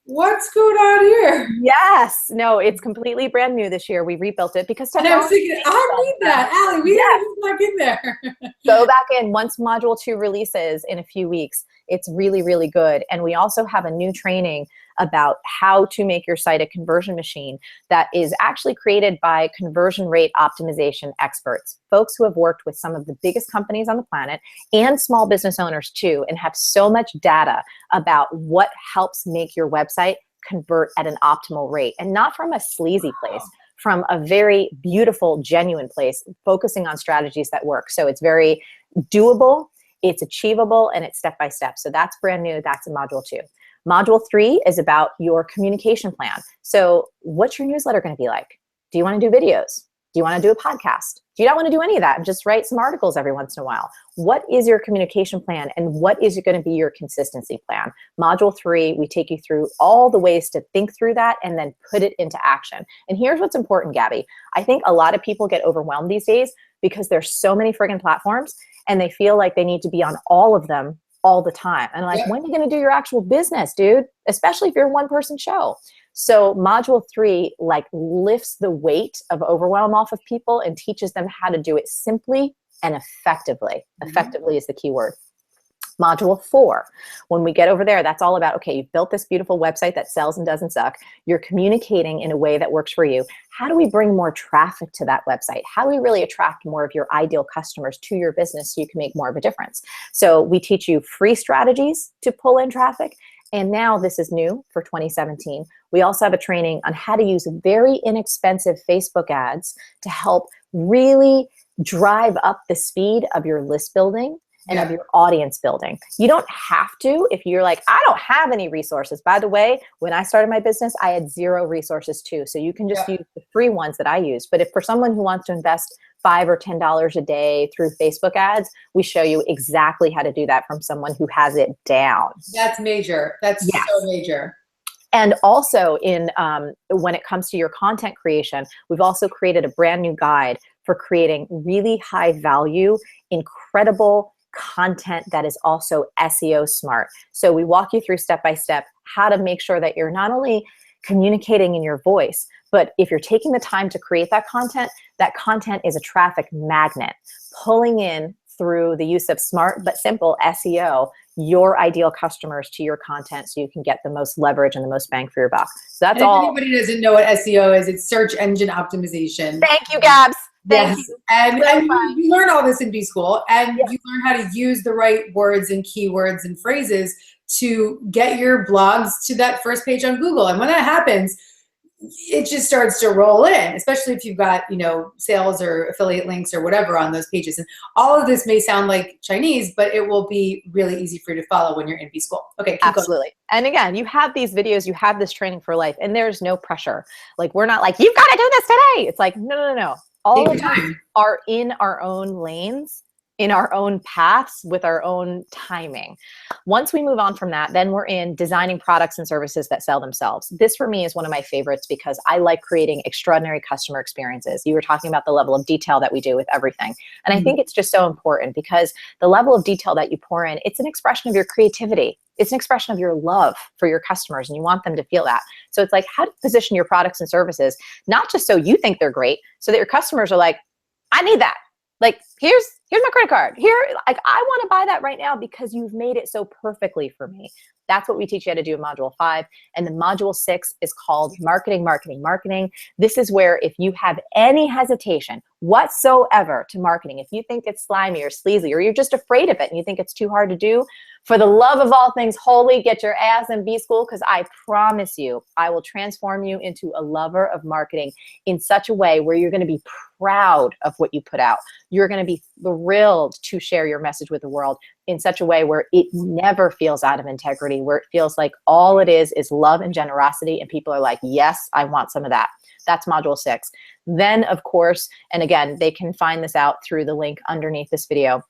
what's going on here? Yes. No, it's completely brand new this year. We rebuilt it because technology. And I was thinking, I need that. Allie, we have to plug in there. Go back in. Once module 2 releases in a few weeks, it's really, really good. And we also have a new training about how to make your site a conversion machine that is actually created by conversion rate optimization experts, folks who have worked with some of the biggest companies on the planet and small business owners too, and have so much data about what helps make your website convert at an optimal rate, and not from a sleazy place, from a very beautiful, genuine place, focusing on strategies that work. So it's very doable, it's achievable, and it's step-by-step. So that's brand new. That's in module 2. Module 3 is about your communication plan. So what's your newsletter going to be like? Do you want to do videos? Do you want to do a podcast? Do you not want to do any of that? Just write some articles every once in a while. What is your communication plan, and what is going to be your consistency plan? Module 3, we take you through all the ways to think through that and then put it into action. And here's what's important, Gabby. I think a lot of people get overwhelmed these days because there's so many friggin' platforms and they feel like they need to be on all of them all the time. And like, when are you going to do your actual business, dude? Especially if you're a one-person show. So module 3 like lifts the weight of overwhelm off of people and teaches them how to do it simply and effectively. Effectively is the key word. Module 4, when we get over there, that's all about, okay, you've built this beautiful website that sells and doesn't suck. You're communicating in a way that works for you. How do we bring more traffic to that website? How do we really attract more of your ideal customers to your business so you can make more of a difference? So we teach you free strategies to pull in traffic. And now this is new for 2017. We also have a training on how to use very inexpensive Facebook ads to help really drive up the speed of your list building and of your audience building. You don't have to if you're like, I don't have any resources. By the way, when I started my business, I had 0 resources too. So you can just use the free ones that I use. But if for someone who wants to invest $5 or $10 a day through Facebook ads, we show you exactly how to do that from someone who has it down. That's major. That's so major. And also when it comes to your content creation, we've also created a brand new guide for creating really high value, incredible content that is also SEO smart. So we walk you through step by step how to make sure that you're not only communicating in your voice, but if you're taking the time to create that content is a traffic magnet, pulling in through the use of smart but simple SEO, your ideal customers to your content so you can get the most leverage and the most bang for your buck. So that's all. If anybody doesn't know what SEO is, it's search engine optimization. Thank you, Gabs. Thank you. And you learn all this in B School, and you learn how to use the right words and keywords and phrases to get your blogs to that first page on Google. And when that happens, it just starts to roll in, especially if you've got, sales or affiliate links or whatever on those pages. And all of this may sound like Chinese, but it will be really ezy for you to follow when you're in B School. Okay, keep absolutely going. And again, you have these videos, you have this training for life, and there's no pressure. Like, we're not like, you've got to do this today. It's like, no. All of us are in our own lanes, in our own paths, with our own timing. Once we move on from that, then we're in designing products and services that sell themselves. This for me is one of my favorites because I like creating extraordinary customer experiences. You were talking about the level of detail that we do with everything. And I think it's just so important because the level of detail that you pour in, it's an expression of your creativity. It's an expression of your love for your customers, and you want them to feel that. So it's like, how to position your products and services, not just so you think they're great, so that your customers are like, I need that. Like, here's my credit card. Here, like, I want to buy that right now because you've made it so perfectly for me. That's what we teach you how to do in Module 5. And the Module 6 is called Marketing, Marketing, Marketing. This is where if you have any hesitation whatsoever to marketing, if you think it's slimy or sleazy, or you're just afraid of it and you think it's too hard to do, for the love of all things holy, get your ass in B School, because I promise you, I will transform you into a lover of marketing in such a way where you're going to be proud of what you put out. You're going to be thrilled to share your message with the world in such a way where it never feels out of integrity, where it feels like all it is love and generosity, and people are like, yes, I want some of that. That's Module 6. Then, of course, and again, they can find this out through the link underneath this video.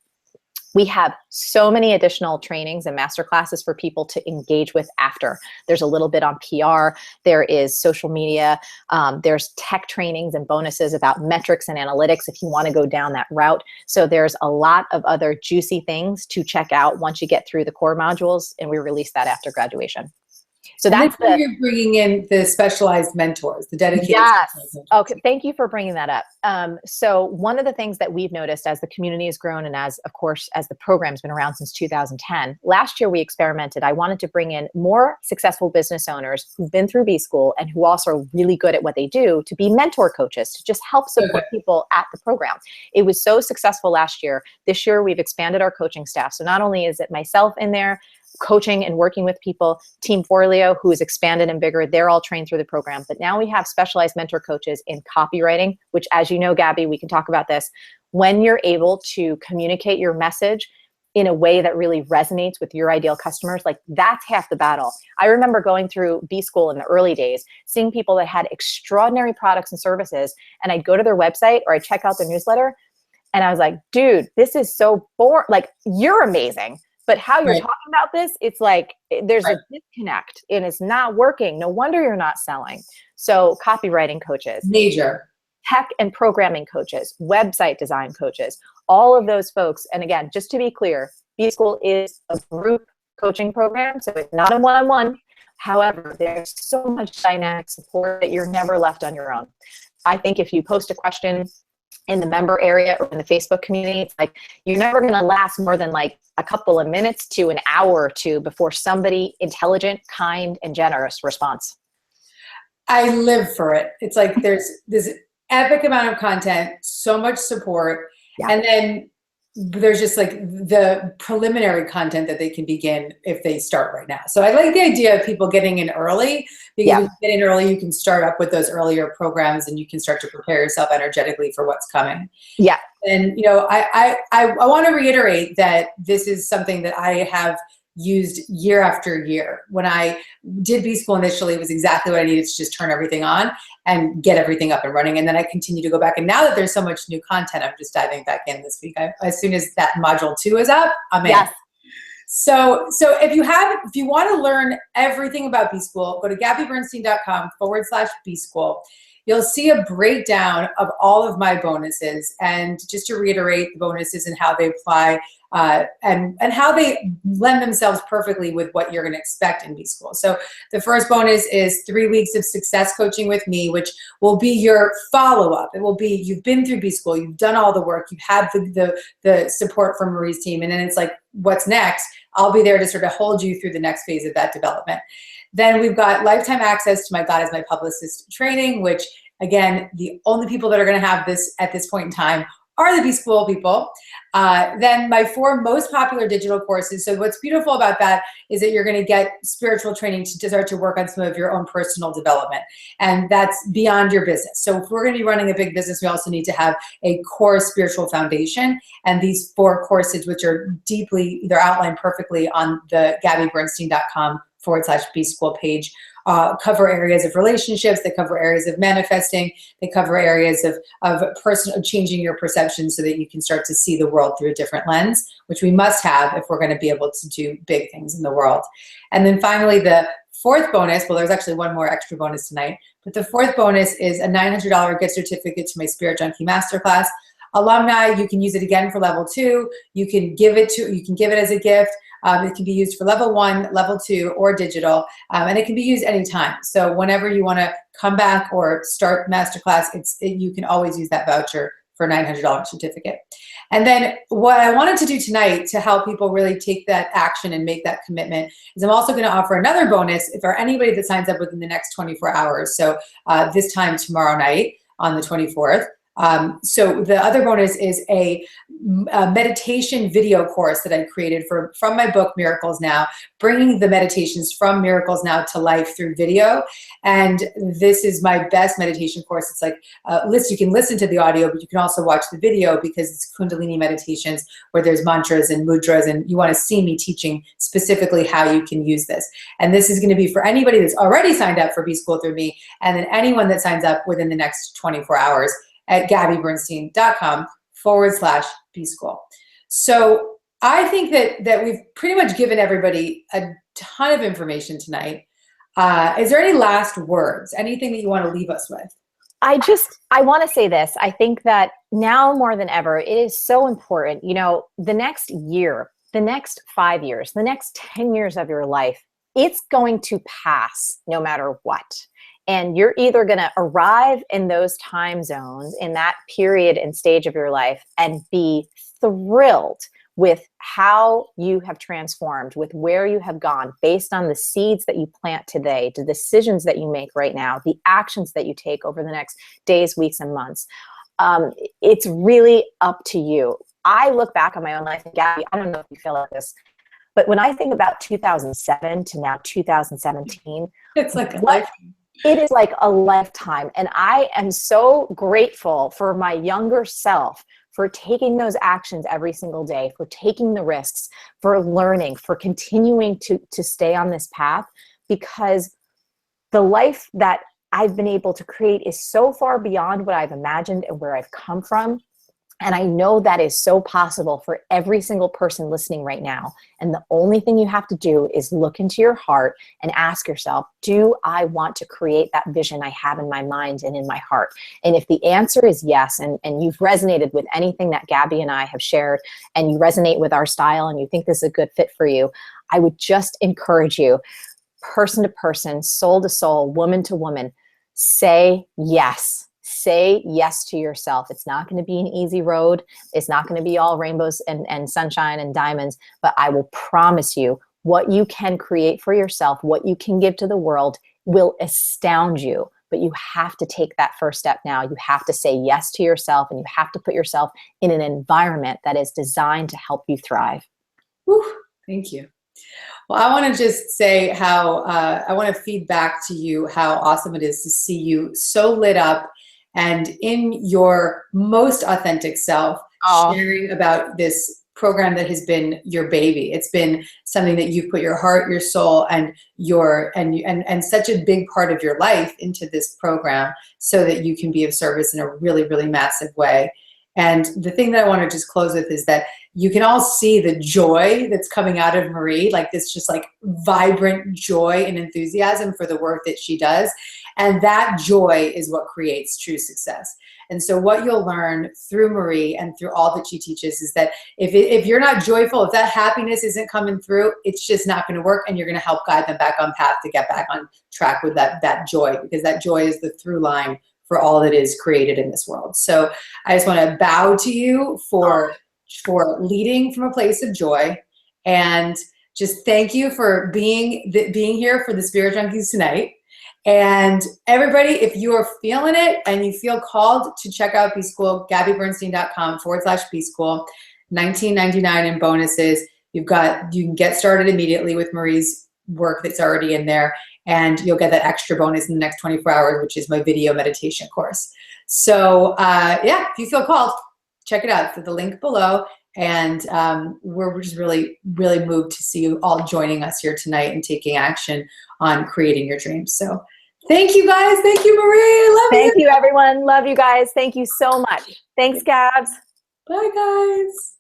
We have so many additional trainings and masterclasses for people to engage with after. There's a little bit on PR. There is social media. There's tech trainings and bonuses about metrics and analytics if you want to go down that route. So there's a lot of other juicy things to check out once you get through the core modules, and we release that after graduation. So that's you're bringing in the specialized mentors, the dedicated. Yes. Okay. Thank you for bringing that up. So one of the things that we've noticed as the community has grown, and as the program's been around since 2010, last year we experimented. I wanted to bring in more successful business owners who've been through B School and who also are really good at what they do to be mentor coaches, to just help support people at the program. It was so successful last year. This year we've expanded our coaching staff. So not only is it myself in there, coaching and working with people, Team Forleo, who is expanded and bigger, they're all trained through the program. But now we have specialized mentor coaches in copywriting, which, as you know, Gabby, we can talk about this. When you're able to communicate your message in a way that really resonates with your ideal customers, like, that's half the battle. I remember going through B School in the early days, seeing people that had extraordinary products and services, and I'd go to their website or I'd check out their newsletter, and I was like, dude, this is so boring. Like, you're amazing, but how you're talking about this, it's like there's a disconnect and it's not working. No wonder you're not selling. So copywriting coaches, major tech and programming coaches, website design coaches, all of those folks. And again, just to be clear, B School is a group coaching program, so it's not a one-on-one. However, there's so much dynamic support that you're never left on your own. I think if you post a question in the member area or in the Facebook community, it's like you're never going to last more than like a couple of minutes to an hour or two before somebody intelligent, kind, and generous responds. I live for it. It's like there's this epic amount of content, so much support, and then there's just like the preliminary content that they can begin if they start right now. So I like the idea of people getting in early, because when you get in early, you can start up with those earlier programs and you can start to prepare yourself energetically for what's coming. Yeah. And, you know, I want to reiterate that this is something that I have used year after year. When I did B-School initially, it was exactly what I needed to just turn everything on and get everything up and running. And then I continue to go back. And now that there's so much new content, I'm just diving back in this week. As soon as that module 2 is up, I'm in. Yes. So if you want to learn everything about B-School, go to gabbybernstein.com/B-School. You'll see a breakdown of all of my bonuses. And just to reiterate the bonuses and how they apply, and how they lend themselves perfectly with what you're going to expect in B-School. So the first bonus is 3 weeks of success coaching with me, which will be your follow-up. It will be, you've been through B-School, you've done all the work, you've had the support from Marie's team, and then it's like, what's next? I'll be there to sort of hold you through the next phase of that development. Then we've got lifetime access to my God is My Publicist training, which again, the only people that are going to have this at this point in time are the B-School people. Then my 4 most popular digital courses. So what's beautiful about that is that you're going to get spiritual training to start to work on some of your own personal development. And that's beyond your business. So if we're going to be running a big business, we also need to have a core spiritual foundation. And these 4 courses, which are deeply, they're outlined perfectly on the gabbybernstein.com/B-School page, cover areas of relationships, they cover areas of manifesting, they cover areas of personal, changing your perception so that you can start to see the world through a different lens, which we must have if we're going to be able to do big things in the world. And then finally, the 4th bonus, well, there's actually one more extra bonus tonight, but the 4th bonus is a $900 gift certificate to my Spirit Junkie Masterclass. Alumni, you can use it again for level 2. You can give it as a gift. It can be used for level 1, level 2, or digital, and it can be used anytime. So whenever you want to come back or start masterclass, you can always use that voucher for a $900 certificate. And then what I wanted to do tonight to help people really take that action and make that commitment is I'm also going to offer another bonus for anybody that signs up within the next 24 hours. So this time tomorrow night on the 24th. So the other bonus is a meditation video course that I created from my book, Miracles Now, bringing the meditations from Miracles Now to life through video. And this is my best meditation course. It's like you can listen to the audio, but you can also watch the video because it's Kundalini meditations where there's mantras and mudras, and you want to see me teaching specifically how you can use this. And this is going to be for anybody that's already signed up for B-School through me, and then anyone that signs up within the next 24 hours at gabbybernstein.com/B-School. So I think that we've pretty much given everybody a ton of information tonight. Is there any last words? Anything that you want to leave us with? I want to say this. I think that now more than ever, it is so important. You know, the next year, the next 5 years, the next 10 years of your life, it's going to pass no matter what. And you're either going to arrive in those time zones in that period and stage of your life and be thrilled with how you have transformed, with where you have gone based on the seeds that you plant today, the decisions that you make right now, the actions that you take over the next days, weeks, and months. It's really up to you. I look back on my own life, and Gabby, I don't know if you feel like this, but when I think about 2007 to now 2017, it's like a lifetime. It is like a lifetime. And I am so grateful for my younger self for taking those actions every single day, for taking the risks, for learning, for continuing to stay on this path, because the life that I've been able to create is so far beyond what I've imagined and where I've come from. And I know that is so possible for every single person listening right now. And the only thing you have to do is look into your heart and ask yourself, do I want to create that vision I have in my mind and in my heart? And if the answer is yes, and you've resonated with anything that Gabby and I have shared, and you resonate with our style and you think this is a good fit for you, I would just encourage you, person to person, soul to soul, woman to woman, say yes. Say yes to yourself. It's not going to be an easy road. It's not going to be all rainbows and sunshine and diamonds, but I will promise you what you can create for yourself, what you can give to the world will astound you. but you have to take that first step now. You have to say yes to yourself, and you have to put yourself in an environment that is designed to help you thrive. Whew, thank you. Well, I want to just say how I want to feed back to you how awesome it is to see you so lit up and in your most authentic self, sharing about this program that has been your baby. It's been something that you've put your heart, your soul, and and such a big part of your life into this program so that you can be of service in a really, really massive way. And the thing that I want to just close with is that you can all see the joy that's coming out of Marie, like this just like vibrant joy and enthusiasm for the work that she does. And that joy is what creates true success. And so what you'll learn through Marie and through all that she teaches is that if you're not joyful, if that happiness isn't coming through, it's just not going to work. And you're going to help guide them back on path to get back on track with that joy, because that joy is the through line for all that is created in this world. So I just want to bow to you for leading from a place of joy, and just thank you for being here for the Spirit Junkies tonight. And everybody, if you are feeling it and you feel called to check out B-School, GabbyBernstein.com/B-School, $19.99 in bonuses. You can get started immediately with Marie's work that's already in there, and you'll get that extra bonus in the next 24 hours, which is my video meditation course. So yeah, if you feel called, check it out through the link below. And we're just really, really moved to see you all joining us here tonight and taking action on creating your dreams. So thank you guys. Thank you, Marie. Love you. Thank you, everyone. Love you guys. Thank you so much. Thanks, Gabs. Bye, guys.